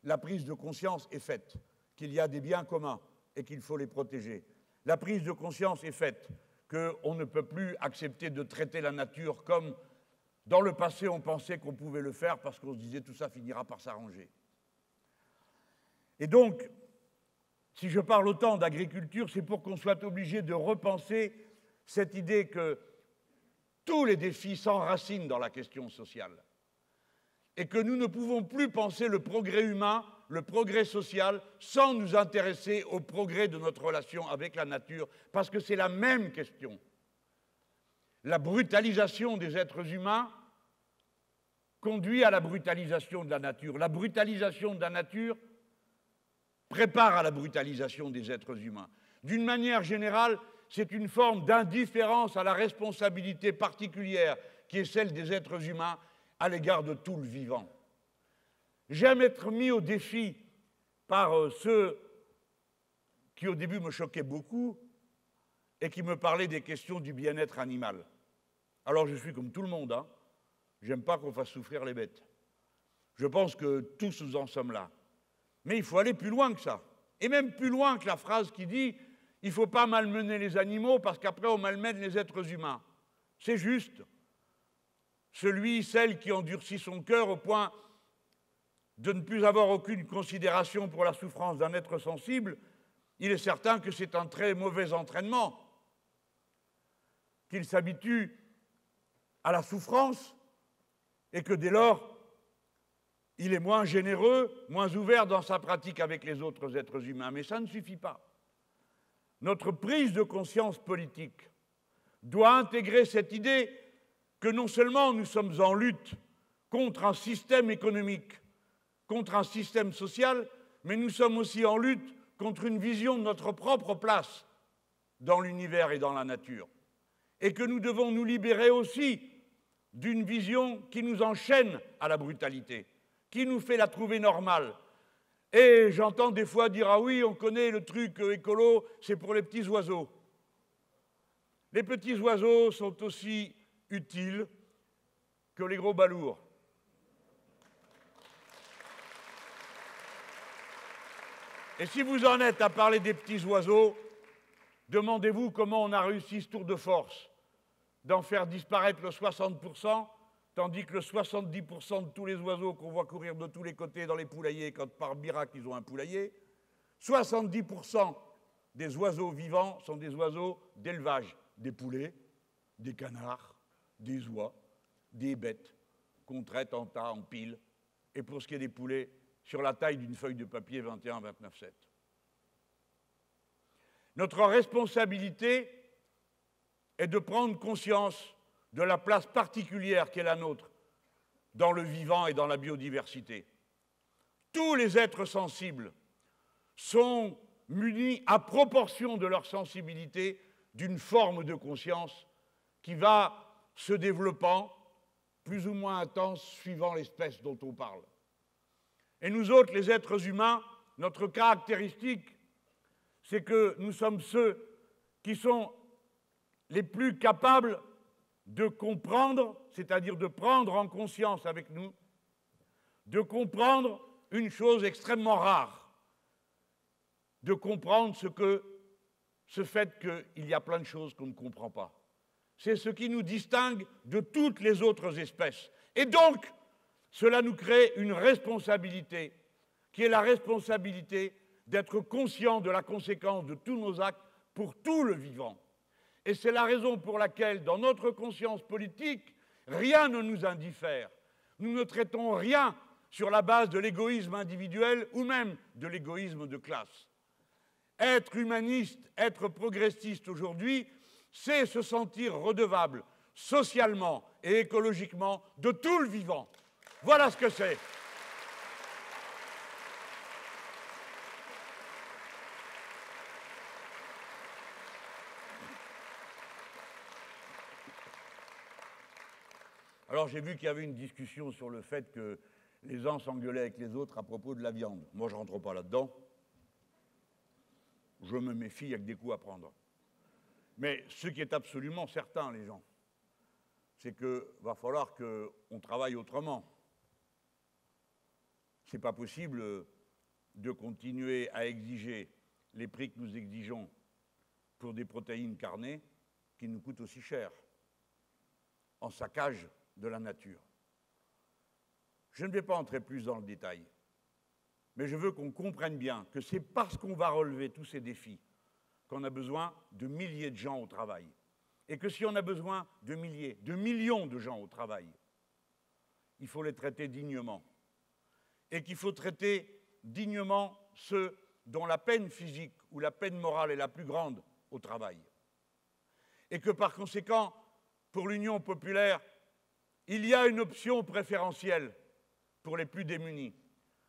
La prise de conscience est faite qu'il y a des biens communs et qu'il faut les protéger. La prise de conscience est faite qu'on ne peut plus accepter de traiter la nature comme dans le passé on pensait qu'on pouvait le faire parce qu'on se disait tout ça finira par s'arranger. Et donc, si je parle autant d'agriculture, c'est pour qu'on soit obligé de repenser cette idée que tous les défis s'enracinent dans la question sociale et que nous ne pouvons plus penser le progrès humain, le progrès social, sans nous intéresser au progrès de notre relation avec la nature, parce que c'est la même question. La brutalisation des êtres humains conduit à la brutalisation de la nature. La brutalisation de la nature prépare à la brutalisation des êtres humains. D'une manière générale, c'est une forme d'indifférence à la responsabilité particulière qui est celle des êtres humains à l'égard de tout le vivant. J'aime être mis au défi par ceux qui au début me choquaient beaucoup et qui me parlaient des questions du bien-être animal. Alors je suis comme tout le monde, hein. J'aime pas qu'on fasse souffrir les bêtes. Je pense que tous nous en sommes là. Mais il faut aller plus loin que ça. Et même plus loin que la phrase qui dit « il ne faut pas malmener les animaux parce qu'après on malmène les êtres humains ». C'est juste. Celle qui endurcit son cœur au point de ne plus avoir aucune considération pour la souffrance d'un être sensible, il est certain que c'est un très mauvais entraînement, qu'il s'habitue à la souffrance et que dès lors, il est moins généreux, moins ouvert dans sa pratique avec les autres êtres humains. Mais ça ne suffit pas. Notre prise de conscience politique doit intégrer cette idée que non seulement nous sommes en lutte contre un système économique, contre un système social, mais nous sommes aussi en lutte contre une vision de notre propre place dans l'univers et dans la nature. Et que nous devons nous libérer aussi d'une vision qui nous enchaîne à la brutalité, qui nous fait la trouver normale. Et j'entends des fois dire « ah oui, on connaît le truc écolo, c'est pour les petits oiseaux ». Les petits oiseaux sont aussi utiles que les gros balourds. Et si vous en êtes à parler des petits oiseaux, demandez-vous comment on a réussi ce tour de force d'en faire disparaître le 60%, tandis que le 70% de tous les oiseaux qu'on voit courir de tous les côtés dans les poulaillers, quand par miracle ils ont un poulailler, 70% des oiseaux vivants sont des oiseaux d'élevage, des poulets, des canards, des oies, des bêtes qu'on traite en tas, en piles, et pour ce qui est des poulets, sur la taille d'une feuille de papier 21-29-7. Notre responsabilité est de prendre conscience de la place particulière qu'est la nôtre dans le vivant et dans la biodiversité. Tous les êtres sensibles sont munis à proportion de leur sensibilité d'une forme de conscience qui va se développant plus ou moins intense suivant l'espèce dont on parle. Et nous autres, les êtres humains, notre caractéristique, c'est que nous sommes ceux qui sont les plus capables de comprendre, c'est-à-dire de prendre en conscience avec nous, de comprendre une chose extrêmement rare, de comprendre ce fait qu'il y a plein de choses qu'on ne comprend pas. C'est ce qui nous distingue de toutes les autres espèces. Et donc, cela nous crée une responsabilité, qui est la responsabilité d'être conscient de la conséquence de tous nos actes pour tout le vivant. Et c'est la raison pour laquelle, dans notre conscience politique, rien ne nous indiffère. Nous ne traitons rien sur la base de l'égoïsme individuel ou même de l'égoïsme de classe. Être humaniste, être progressiste aujourd'hui, c'est se sentir redevable socialement et écologiquement de tout le vivant. Voilà ce que c'est. Alors j'ai vu qu'il y avait une discussion sur le fait que les uns s'engueulaient avec les autres à propos de la viande. Moi, je ne rentre pas là-dedans. Je me méfie, il n'y a que des coups à prendre. Mais ce qui est absolument certain, les gens, c'est qu'il va falloir qu'on travaille autrement. Ce n'est pas possible de continuer à exiger les prix que nous exigeons pour des protéines carnées qui nous coûtent aussi cher, en saccage de la nature. Je ne vais pas entrer plus dans le détail, mais je veux qu'on comprenne bien que c'est parce qu'on va relever tous ces défis qu'on a besoin de milliers de gens au travail. Et que si on a besoin de milliers, de millions de gens au travail, il faut les traiter dignement. Et qu'il faut traiter dignement ceux dont la peine physique ou la peine morale est la plus grande au travail. Et que par conséquent, pour l'Union populaire, il y a une option préférentielle pour les plus démunis.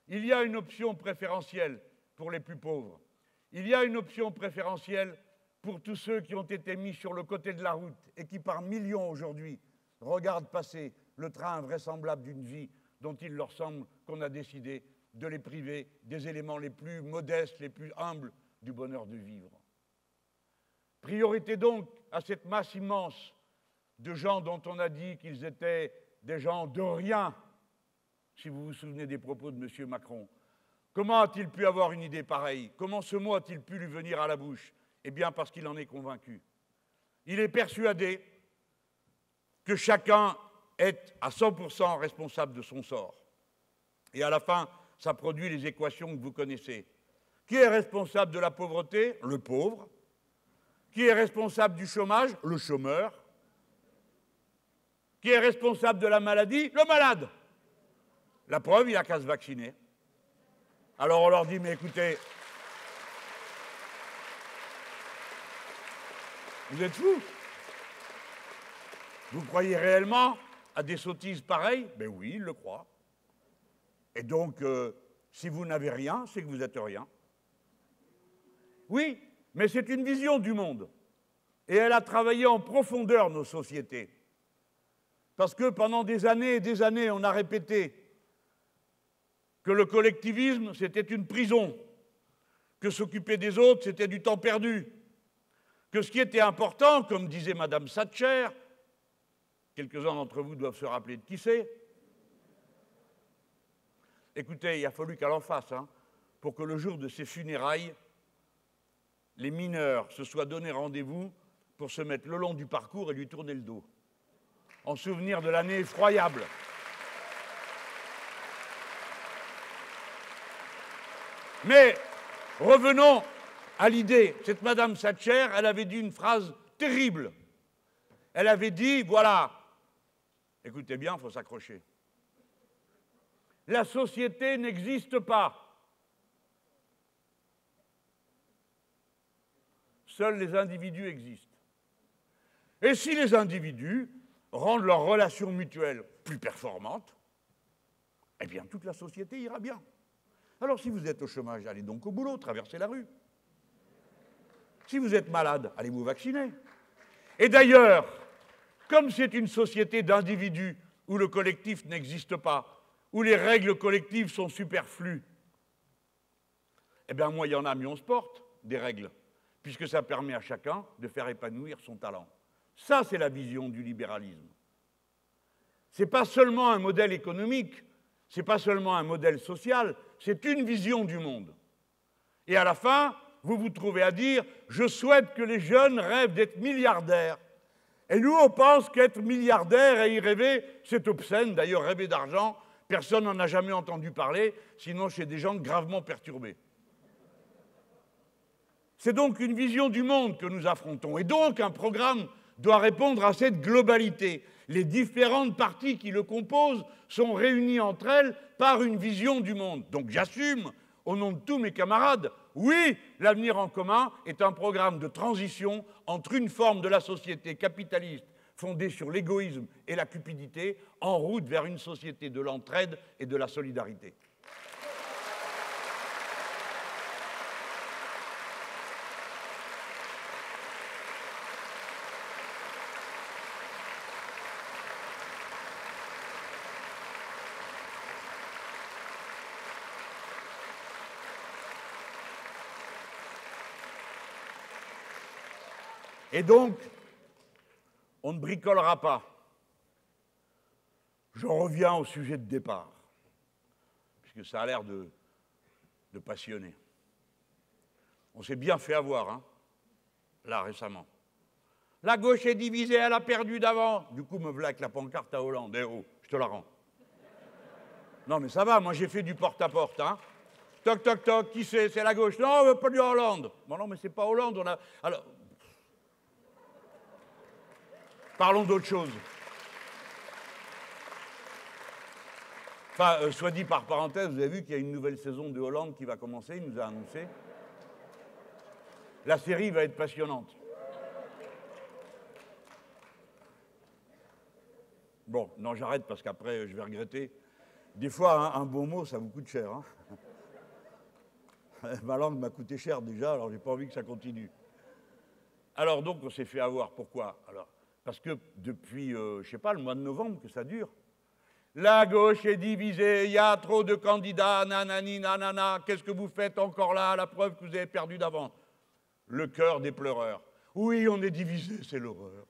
Il y a une option préférentielle pour les plus pauvres. Il y a une option préférentielle pour tous ceux qui ont été mis sur le côté de la route et qui, par millions aujourd'hui, regardent passer le train invraisemblable d'une vie dont il leur semble qu'on a décidé de les priver des éléments les plus modestes, les plus humbles du bonheur de vivre. Priorité donc à cette masse immense de gens dont on a dit qu'ils étaient des gens de rien, si vous vous souvenez des propos de M. Macron. Comment a-t-il pu avoir une idée pareille? Comment ce mot a-t-il pu lui venir à la bouche? Eh bien, parce qu'il en est convaincu. Il est persuadé que chacun est à 100% responsable de son sort. Et à la fin, ça produit les équations que vous connaissez. Qui est responsable de la pauvreté? Le pauvre. Qui est responsable du chômage? Le chômeur. Qui est responsable de la maladie? Le malade. La preuve, il n'a qu'à se vacciner. Alors on leur dit, mais écoutez, vous êtes fous? Vous croyez réellement à des sottises pareilles? Ben oui, ils le croient. Et donc, si vous n'avez rien, c'est que vous n'êtes rien. Oui, mais c'est une vision du monde. Et elle a travaillé en profondeur nos sociétés. Parce que pendant des années et des années, on a répété que le collectivisme, c'était une prison, que s'occuper des autres, c'était du temps perdu, que ce qui était important, comme disait Madame Thatcher, quelques-uns d'entre vous doivent se rappeler de qui c'est. Écoutez, il a fallu qu'elle en fasse, pour que le jour de ses funérailles, les mineurs se soient donné rendez-vous pour se mettre le long du parcours et lui tourner le dos, en souvenir de l'année effroyable. Mais revenons à l'idée. Cette Madame Thatcher, elle avait dit une phrase terrible. Elle avait dit, voilà, écoutez bien, il faut s'accrocher. La société n'existe pas. seuls les individus existent. Et si les individus rendent leurs relations mutuelles plus performantes, eh bien toute la société ira bien. Alors si vous êtes au chômage, allez donc au boulot, traversez la rue. Si vous êtes malade, allez vous vacciner. Et d'ailleurs, comme c'est une société d'individus où le collectif n'existe pas, où les règles collectives sont superflues, eh bien moins il y en a, mieux on se porte, des règles, puisque ça permet à chacun de faire épanouir son talent. Ça, c'est la vision du libéralisme. Ce n'est pas seulement un modèle économique, ce n'est pas seulement un modèle social, c'est une vision du monde. Et à la fin, vous vous trouvez à dire « Je souhaite que les jeunes rêvent d'être milliardaires ». Et nous, on pense qu'être milliardaire et y rêver, c'est obscène. D'ailleurs, rêver d'argent, personne n'en a jamais entendu parler, sinon chez des gens gravement perturbés. C'est donc une vision du monde que nous affrontons. Et donc, un programme doit répondre à cette globalité. Les différentes parties qui le composent sont réunies entre elles par une vision du monde. Donc j'assume, au nom de tous mes camarades, oui, l'avenir en commun est un programme de transition entre une forme de la société capitaliste fondée sur l'égoïsme et la cupidité, en route vers une société de l'entraide et de la solidarité. Et donc, on ne bricolera pas. Je reviens au sujet de départ, puisque ça a l'air de passionner. On s'est bien fait avoir, hein, là, récemment. La gauche est divisée, elle a perdu d'avant. Du coup, me voilà avec la pancarte à Hollande. Eh oh, je te la rends. Non, mais ça va, moi j'ai fait du porte-à-porte, hein. Toc, toc, toc, qui c'est? C'est la gauche. Non, on veut pas du Hollande. Bon, non, mais c'est pas Hollande, on a... Alors... Parlons d'autre chose. Enfin, soit dit par parenthèse, vous avez vu qu'il y a une nouvelle saison de Hollande qui va commencer, il nous a annoncé. La série va être passionnante. Bon, non, j'arrête parce qu'après, je vais regretter. Des fois, hein, un bon mot, ça vous coûte cher. Hein. Ma langue m'a coûté cher déjà, alors j'ai pas envie que ça continue. Alors donc, on s'est fait avoir. Pourquoi? Alors, parce que depuis, je sais pas, le mois de novembre que ça dure. La gauche est divisée, il y a trop de candidats, nanani, nanana, qu'est-ce que vous faites encore là, la preuve que vous avez perdu d'avant? Le cœur des pleureurs. Oui, on est divisé, c'est l'horreur.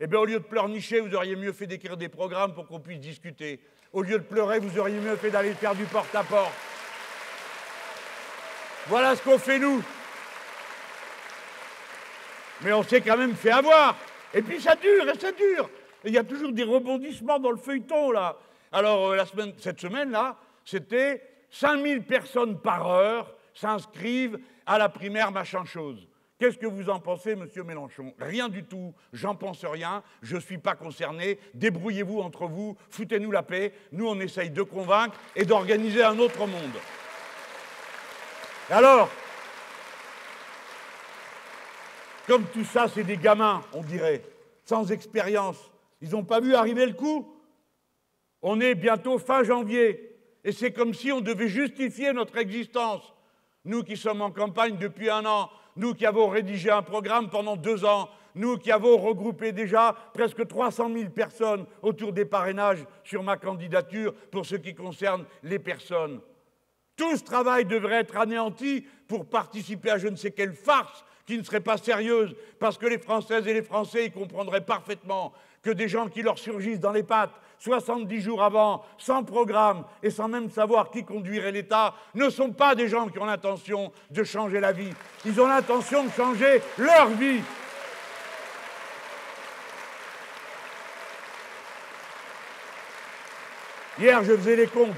Eh bien, au lieu de pleurnicher, vous auriez mieux fait d'écrire des programmes pour qu'on puisse discuter. Au lieu de pleurer, vous auriez mieux fait d'aller faire du porte-à-porte. Voilà ce qu'on fait, nous. Mais on s'est quand même fait avoir. Et puis ça dure, et ça dure. Et il y a toujours des rebondissements dans le feuilleton, là. Alors, cette semaine-là, c'était 5000 personnes par heure s'inscrivent à la primaire machin chose. Qu'est-ce que vous en pensez, monsieur Mélenchon? Rien du tout, j'en pense rien, je ne suis pas concerné, débrouillez-vous entre vous, foutez-nous la paix, nous on essaye de convaincre et d'organiser un autre monde. Et alors, comme tout ça, c'est des gamins, on dirait, sans expérience. Ils n'ont pas vu arriver le coup. On est bientôt fin janvier, et c'est comme si on devait justifier notre existence. Nous qui sommes en campagne depuis 1 an, nous qui avons rédigé un programme pendant 2 ans, nous qui avons regroupé déjà presque 300 000 personnes autour des parrainages sur ma candidature pour ce qui concerne les personnes. Tout ce travail devrait être anéanti pour participer à je ne sais quelle farce qui ne serait pas sérieuse, parce que les Françaises et les Français y comprendraient parfaitement que des gens qui leur surgissent dans les pattes 70 jours avant, sans programme et sans même savoir qui conduirait l'État, ne sont pas des gens qui ont l'intention de changer la vie. Ils ont l'intention de changer leur vie. Hier, je faisais les comptes.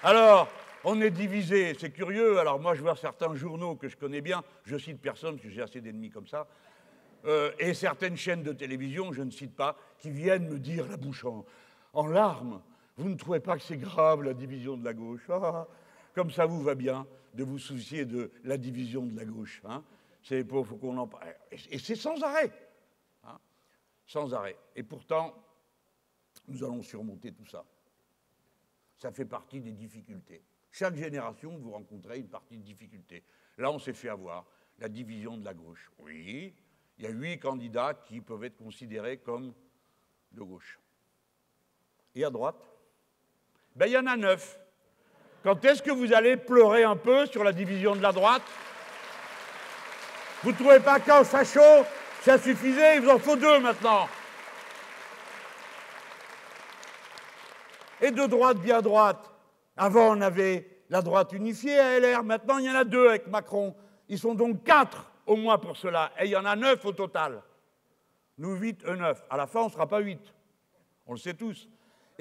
Alors, on est divisé, c'est curieux. Alors moi, je vois certains journaux que je connais bien, je cite personne parce que j'ai assez d'ennemis comme ça, et certaines chaînes de télévision, je ne cite pas, qui viennent me dire, la bouche en larmes, vous ne trouvez pas que c'est grave la division de la gauche? comme ça vous va bien, de vous soucier de la division de la gauche. Hein. C'est faut qu'on en parle. Et c'est sans arrêt. Hein. Sans arrêt. Et pourtant, nous allons surmonter tout ça. Ça fait partie des difficultés. Chaque génération, vous rencontrez une partie de difficulté. Là, on s'est fait avoir la division de la gauche. Oui, il y a 8 candidats qui peuvent être considérés comme de gauche. Et à droite? Ben, il y en a 9. Quand est-ce que vous allez pleurer un peu sur la division de la droite? Vous ne trouvez pas qu'un facho, ça suffisait? Il vous en faut 2 maintenant. Et de droite, bien droite. Avant, on avait la droite unifiée à LR. Maintenant, il y en a 2 avec Macron. Ils sont donc 4 au moins pour cela. Et il y en a 9 au total. Nous, 8, eux 9. À la fin, on ne sera pas 8. On le sait tous.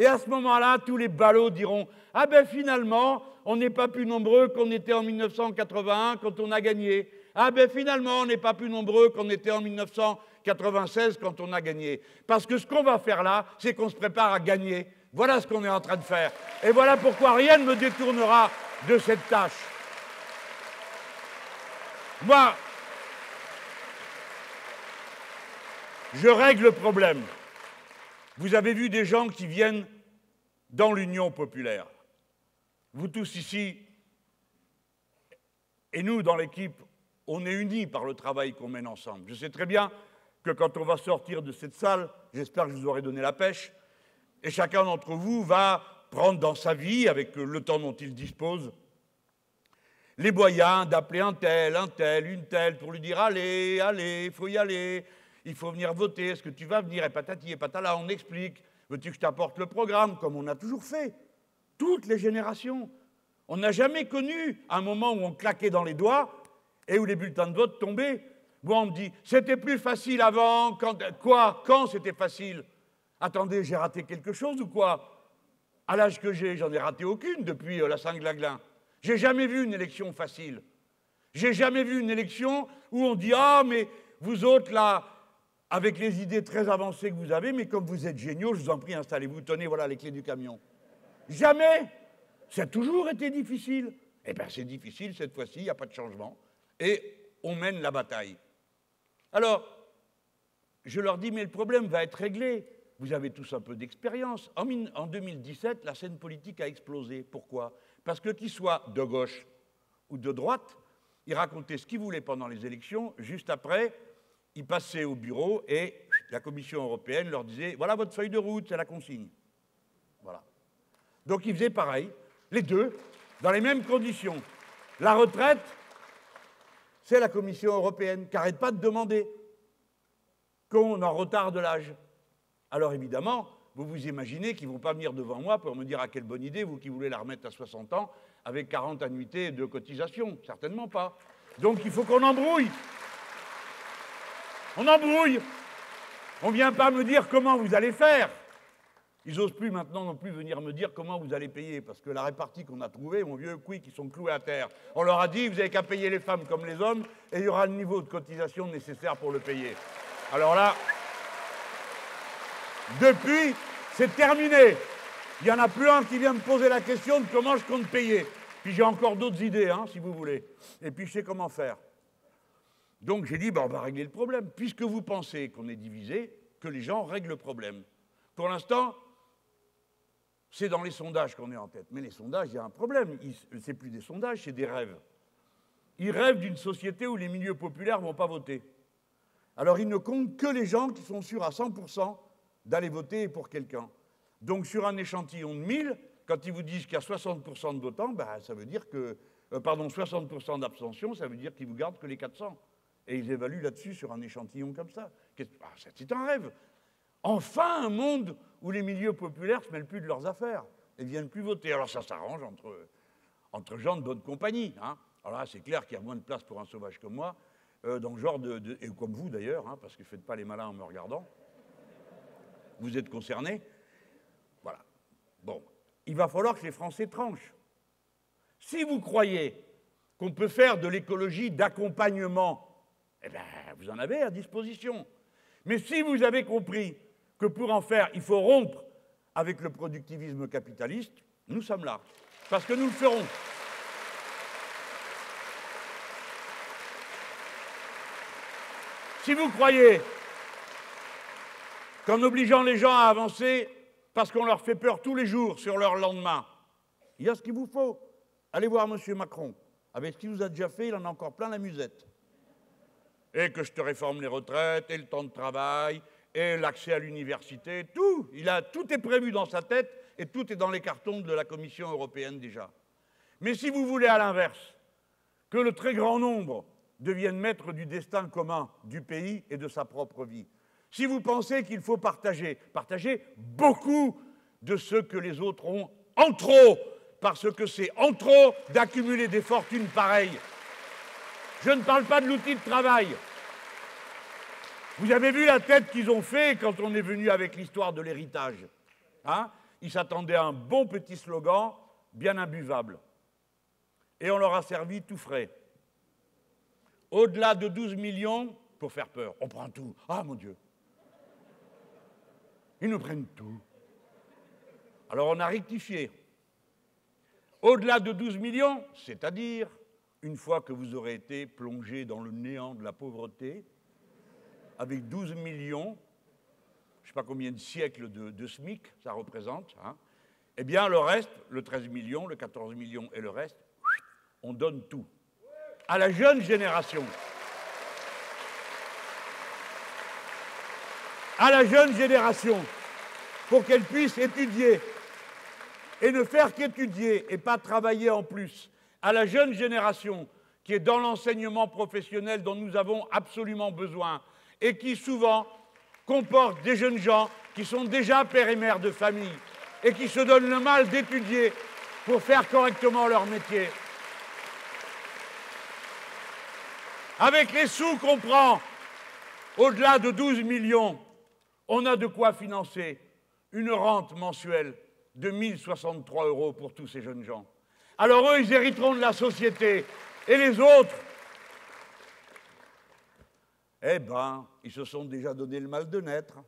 Et à ce moment-là, tous les ballots diront « Ah ben finalement, on n'est pas plus nombreux qu'on était en 1981 quand on a gagné. Ah ben finalement, on n'est pas plus nombreux qu'on était en 1996 quand on a gagné. » Parce que ce qu'on va faire là, c'est qu'on se prépare à gagner. Voilà ce qu'on est en train de faire. Et voilà pourquoi rien ne me détournera de cette tâche. Moi, je règle le problème. Vous avez vu des gens qui viennent dans l'Union populaire. Vous tous ici, et nous dans l'équipe, on est unis par le travail qu'on mène ensemble. Je sais très bien que quand on va sortir de cette salle, j'espère que je vous aurai donné la pêche, et chacun d'entre vous va prendre dans sa vie, avec le temps dont il dispose, les moyens d'appeler un tel, une telle, pour lui dire « Allez, allez, il faut y aller ». Il faut venir voter, est-ce que tu vas venir? Et patati et patala, on explique. Veux-tu que je t'apporte le programme? Comme on a toujours fait. Toutes les générations. On n'a jamais connu un moment où on claquait dans les doigts et où les bulletins de vote tombaient. Moi, on me dit, c'était plus facile avant. Quand c'était facile? Attendez, j'ai raté quelque chose ou quoi? À l'âge que j'ai, j'en ai raté aucune depuis la Saint-Glaglin. J'ai jamais vu une élection facile. J'ai jamais vu une élection où on dit, ah, mais vous autres, là, avec les idées très avancées que vous avez, mais comme vous êtes géniaux, je vous en prie, installez-vous, tenez, voilà les clés du camion. Jamais. Ça a toujours été difficile. Eh bien, c'est difficile, cette fois-ci, il n'y a pas de changement. Et on mène la bataille. Alors, je leur dis, mais le problème va être réglé. Vous avez tous un peu d'expérience. En 2017, la scène politique a explosé. Pourquoi? Parce que qu'il soit de gauche ou de droite, ils racontaient ce qu'ils voulaient pendant les élections, juste après, ils passaient au bureau et la Commission européenne leur disait « Voilà votre feuille de route, c'est la consigne. » Voilà. Donc ils faisaient pareil, les deux, dans les mêmes conditions. La retraite, c'est la Commission européenne qui n'arrête pas de demander qu'on en retarde l'âge. Alors évidemment, vous vous imaginez qu'ils ne vont pas venir devant moi pour me dire « Ah, quelle bonne idée, vous qui voulez la remettre à 60 ans, avec 40 annuités de cotisation. » Certainement pas. Donc il faut qu'on embrouille. On embrouille. On ne vient pas me dire comment vous allez faire. Ils n'osent plus maintenant non plus venir me dire comment vous allez payer, parce que la répartie qu'on a trouvée, mon vieux couille, qui sont cloués à terre. On leur a dit, vous n'avez qu'à payer les femmes comme les hommes, et il y aura le niveau de cotisation nécessaire pour le payer. Alors là, depuis, c'est terminé. Il n'y en a plus un qui vient me poser la question de comment je compte payer. Puis j'ai encore d'autres idées, hein, si vous voulez. Et puis je sais comment faire. Donc j'ai dit, ben, on va régler le problème. Puisque vous pensez qu'on est divisé, que les gens règlent le problème. Pour l'instant, c'est dans les sondages qu'on est en tête. Mais les sondages, il y a un problème. Ce n'est plus des sondages, c'est des rêves. Ils rêvent d'une société où les milieux populaires ne vont pas voter. Alors ils ne comptent que les gens qui sont sûrs à 100% d'aller voter pour quelqu'un. Donc sur un échantillon de 1000, quand ils vous disent qu'il y a 60% de votants, ben, ça veut dire que... 60% d'abstention, ça veut dire qu'ils vous gardent que les 400. Et ils évaluent là-dessus sur un échantillon comme ça. C'est un rêve. Enfin, un monde où les milieux populaires ne se mêlent plus de leurs affaires et ne viennent plus voter. Alors ça s'arrange entre gens de bonne compagnie. Hein. Alors là, c'est clair qu'il y a moins de place pour un sauvage comme moi, dans le genre et comme vous d'ailleurs, hein, parce que ne faites pas les malins en me regardant. Vous êtes concernés. Voilà. Bon, il va falloir que les Français tranchent. Si vous croyez qu'on peut faire de l'écologie d'accompagnement, eh bien, vous en avez à disposition. Mais si vous avez compris que pour en faire, il faut rompre avec le productivisme capitaliste, nous sommes là. Parce que nous le ferons. Si vous croyez qu'en obligeant les gens à avancer parce qu'on leur fait peur tous les jours sur leur lendemain, il y a ce qu'il vous faut. Allez voir M. Macron. Avec ce qu'il vous a déjà fait, il en a encore plein la musette. Et que je te réforme les retraites, et le temps de travail, et l'accès à l'université, tout. Tout est prévu dans sa tête, et tout est dans les cartons de la Commission européenne déjà. Mais si vous voulez, à l'inverse, que le très grand nombre devienne maître du destin commun du pays et de sa propre vie, si vous pensez qu'il faut partager beaucoup de ce que les autres ont en trop, parce que c'est en trop d'accumuler des fortunes pareilles. Je ne parle pas de l'outil de travail. Vous avez vu la tête qu'ils ont fait quand on est venu avec l'histoire de l'héritage, hein? Ils s'attendaient à un bon petit slogan, bien imbuvable. Et on leur a servi tout frais. Au-delà de 12 millions, pour faire peur, on prend tout. Ah, mon Dieu! Ils nous prennent tout. Alors on a rectifié. Au-delà de 12 millions, c'est-à-dire, une fois que vous aurez été plongé dans le néant de la pauvreté, avec 12 millions, je ne sais pas combien de siècles de SMIC ça représente, hein, eh bien le reste, le 13 millions, le 14 millions et le reste, on donne tout. À la jeune génération. À la jeune génération, pour qu'elle puisse étudier et ne faire qu'étudier et pas travailler en plus. À la jeune génération qui est dans l'enseignement professionnel dont nous avons absolument besoin et qui souvent comporte des jeunes gens qui sont déjà pères et mères de famille et qui se donnent le mal d'étudier pour faire correctement leur métier. Avec les sous qu'on prend, au-delà de 12 millions, on a de quoi financer une rente mensuelle de 1 063 € pour tous ces jeunes gens. Alors eux, ils hériteront de la société. Et les autres, eh ben, ils se sont déjà donné le mal de naître.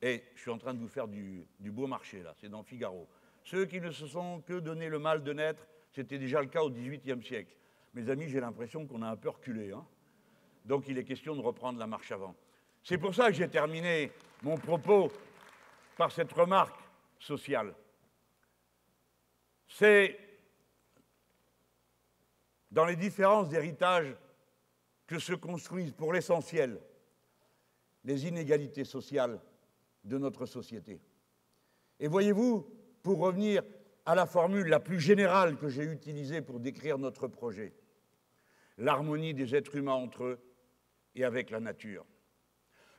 Et je suis en train de vous faire du beau marché, là, c'est dans Figaro. Ceux qui ne se sont que donné le mal de naître, c'était déjà le cas au XVIIIe siècle. Mes amis, j'ai l'impression qu'on a un peu reculé, hein. Donc il est question de reprendre la marche avant. C'est pour ça que j'ai terminé mon propos par cette remarque sociale. C'est dans les différences d'héritage que se construisent pour l'essentiel les inégalités sociales de notre société. Et voyez-vous, pour revenir à la formule la plus générale que j'ai utilisée pour décrire notre projet, l'harmonie des êtres humains entre eux et avec la nature.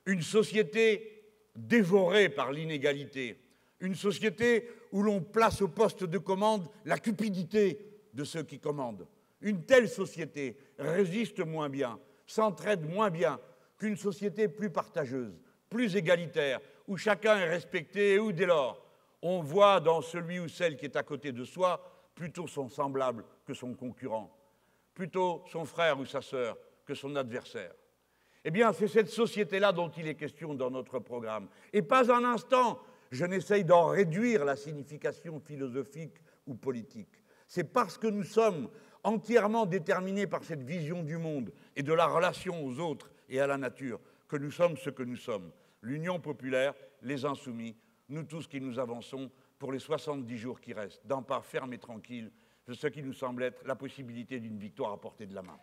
Une société dévorée par l'inégalité, une société où l'on place au poste de commande la cupidité de ceux qui commandent. Une telle société résiste moins bien, s'entraide moins bien qu'une société plus partageuse, plus égalitaire, où chacun est respecté et où, dès lors, on voit dans celui ou celle qui est à côté de soi plutôt son semblable que son concurrent, plutôt son frère ou sa sœur que son adversaire. Eh bien, c'est cette société-là dont il est question dans notre programme. Et pas un instant, je n'essaye d'en réduire la signification philosophique ou politique. C'est parce que nous sommes entièrement déterminés par cette vision du monde et de la relation aux autres et à la nature que nous sommes ce que nous sommes. L'Union populaire, les Insoumis, nous tous qui nous avançons pour les 70 jours qui restent, d'un pas ferme et tranquille, de ce qui nous semble être la possibilité d'une victoire à portée de la main.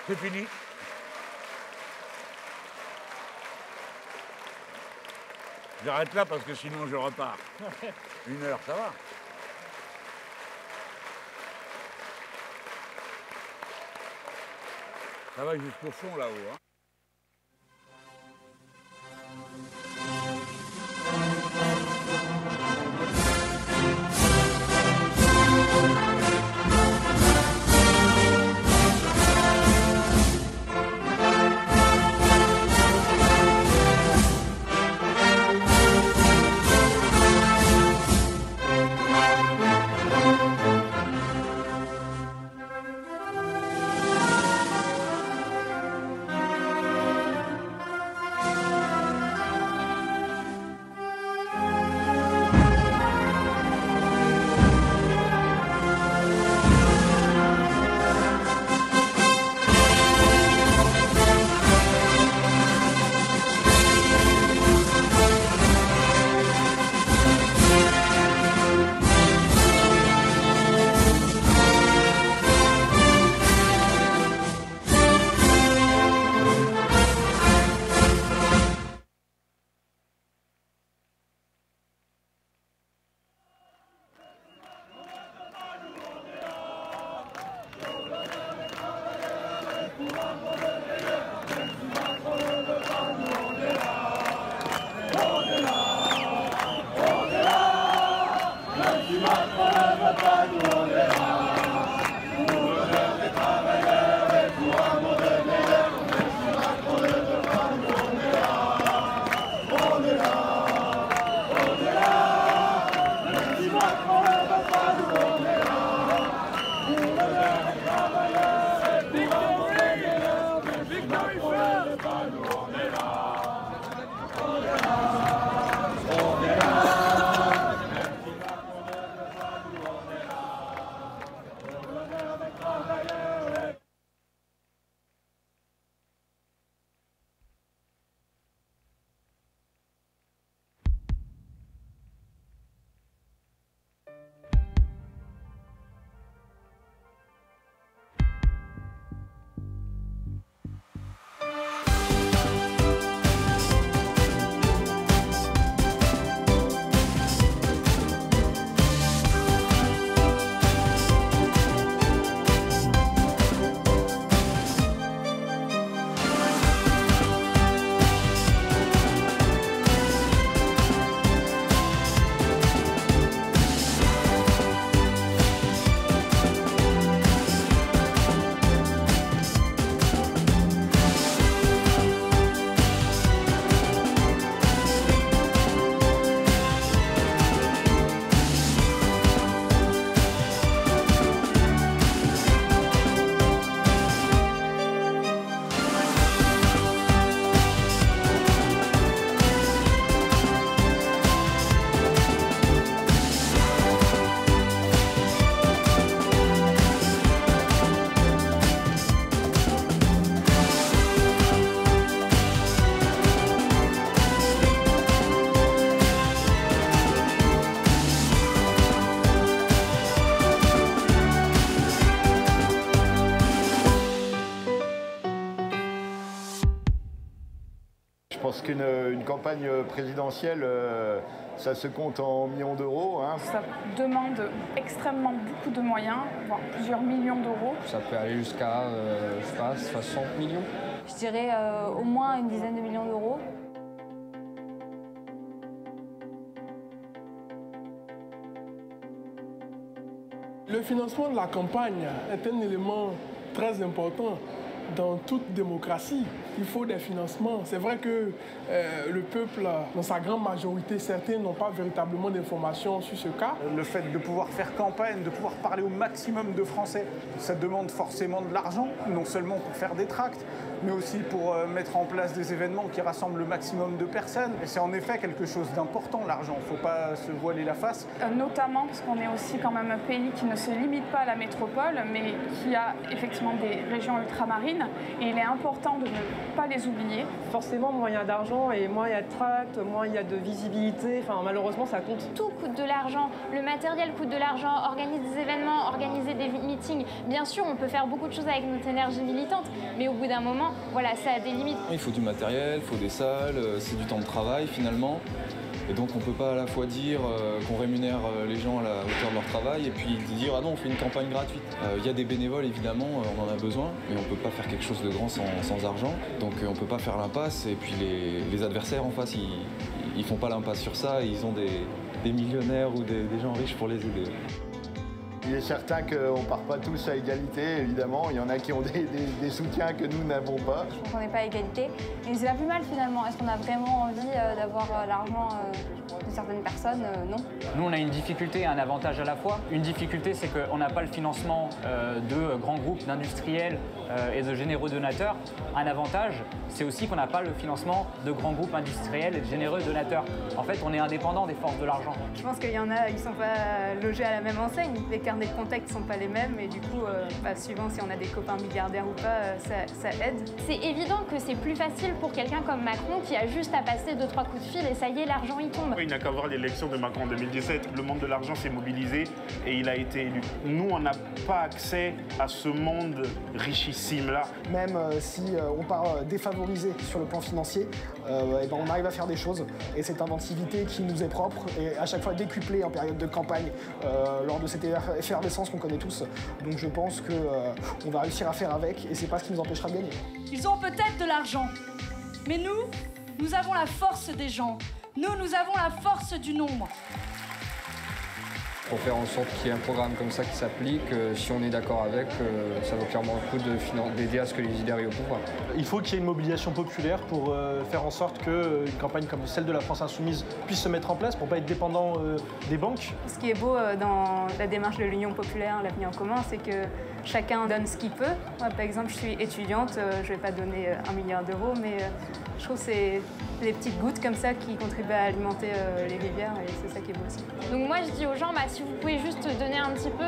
C'est fini. J'arrête là parce que sinon je repars. 1 heure, ça va. Ça va jusqu'au fond là-haut, hein. Si Macron ne veut pas, nous on verra. Pour l'honneur des travailleurs et pour un monde meilleur. Si Macron ne veut pas, nous on verra. On est là, on est là. Si Macron ne veut pas, nous on verra. Pour l'honneur des travailleurs et pour un monde meilleur. Si Macron ne veut pas, nous on est là. On est là, on est là. Je pense qu'une campagne présidentielle, ça se compte en millions d'euros. Hein. Ça demande extrêmement beaucoup de moyens, voire plusieurs millions d'euros. Ça peut aller jusqu'à, je sais pas, 60 millions. Je dirais au moins une dizaine de millions d'euros. Le financement de la campagne est un élément très important dans toute démocratie. Il faut des financements. C'est vrai que le peuple, dans sa grande majorité, certains n'ont pas véritablement d'informations sur ce cas. Le fait de pouvoir faire campagne, de pouvoir parler au maximum de Français, ça demande forcément de l'argent, non seulement pour faire des tracts, mais aussi pour mettre en place des événements qui rassemblent le maximum de personnes. Et c'est en effet quelque chose d'important, l'argent. Il ne faut pas se voiler la face. Notamment parce qu'on est aussi quand même un pays qui ne se limite pas à la métropole, mais qui a effectivement des régions ultramarines. Et il est important de ne pas les oublier. Forcément, moins il y a d'argent et moins il y a de tracts, moins il y a de visibilité. Enfin, malheureusement, ça compte. Tout coûte de l'argent. Le matériel coûte de l'argent. Organiser des événements, organiser des meetings. Bien sûr, on peut faire beaucoup de choses avec notre énergie militante, mais au bout d'un moment, voilà, ça a des limites. Il faut du matériel, il faut des salles, c'est du temps de travail finalement. Et donc on ne peut pas à la fois dire qu'on rémunère les gens à la hauteur de leur travail et puis dire ah non on fait une campagne gratuite. Il y a des bénévoles évidemment, on en a besoin, mais on ne peut pas faire quelque chose de grand sans argent. Donc on ne peut pas faire l'impasse et puis les adversaires en face ils ne font pas l'impasse sur ça, ils ont des millionnaires ou des gens riches pour les aider. Il est certain qu'on ne part pas tous à égalité, évidemment. Il y en a qui ont des soutiens que nous n'avons pas. Je pense qu'on n'est pas à égalité. Et c'est la plus mal finalement. Est-ce qu'on a vraiment envie d'avoir l'argent de certaines personnes? Non. Nous, on a une difficulté et un avantage à la fois. Une difficulté, c'est qu'on n'a pas le financement de grands groupes, d'industriels et de généreux donateurs. Un avantage, c'est aussi qu'on n'a pas le financement de grands groupes industriels et de généreux donateurs. En fait, on est indépendant des forces de l'argent. Je pense qu'il y en a, ils ne sont pas logés à la même enseigne. Les carnets de contact ne sont pas les mêmes et du coup, suivant si on a des copains milliardaires ou pas, ça aide. C'est évident que c'est plus facile pour quelqu'un comme Macron qui a juste à passer 2-3 coups de fil et ça y est, l'argent il tombe. Il n'a qu'à voir l'élection de Macron en 2017. Le monde de l'argent s'est mobilisé et il a été élu. Nous, on n'a pas accès à ce monde richissime-là. Même si on part défavorisé sur le plan financier, on arrive à faire des choses. Et cette inventivité qui nous est propre est à chaque fois décuplée en période de campagne lors de cette effervescence qu'on connaît tous. Donc je pense qu'on va réussir à faire avec et c'est pas ce qui nous empêchera de gagner. Ils ont peut-être de l'argent, mais nous avons la force des gens. Nous avons la force du nombre. faut faire en sorte qu'il y ait un programme comme ça qui s'applique. Si on est d'accord avec, ça vaut clairement le coup d'aider à ce que les idées arrivent au pouvoir. Il faut qu'il y ait une mobilisation populaire pour faire en sorte qu'une campagne comme celle de la France Insoumise puisse se mettre en place pour ne pas être dépendant des banques. Ce qui est beau dans la démarche de l'Union populaire, l'avenir en commun, c'est que chacun donne ce qu'il peut. Moi, par exemple, je suis étudiante, je ne vais pas donner 1 milliard d'euros, mais je trouve que c'est des petites gouttes comme ça qui contribuent à alimenter les rivières et c'est ça qui est beau aussi. Donc moi je dis aux gens, si vous pouvez juste donner un petit peu,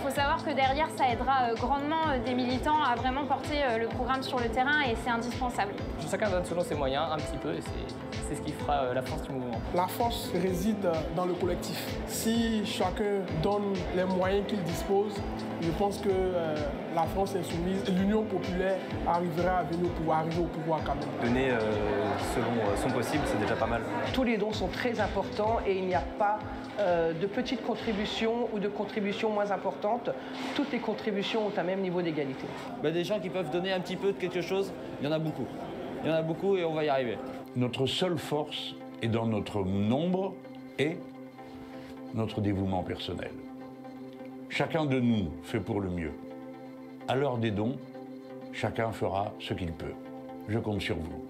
faut savoir que derrière ça aidera grandement des militants à vraiment porter le programme sur le terrain et c'est indispensable. Chacun donne selon ses moyens un petit peu et c'est ce qui fera la force du mouvement. La force réside dans le collectif. Si chacun donne les moyens qu'il dispose, je pense que la France Insoumise, l'Union populaire arrivera à venir arriver au pouvoir quand même. Donner selon son possible, c'est déjà pas mal. Tous les dons sont très importants et il n'y a pas de petites contributions ou de contributions moins importantes. Toutes les contributions ont un même niveau d'égalité. Des gens qui peuvent donner un petit peu de quelque chose, il y en a beaucoup. Il y en a beaucoup et on va y arriver. Notre seule force est dans notre nombre et notre dévouement personnel. Chacun de nous fait pour le mieux. À l'heure des dons, chacun fera ce qu'il peut. Je compte sur vous.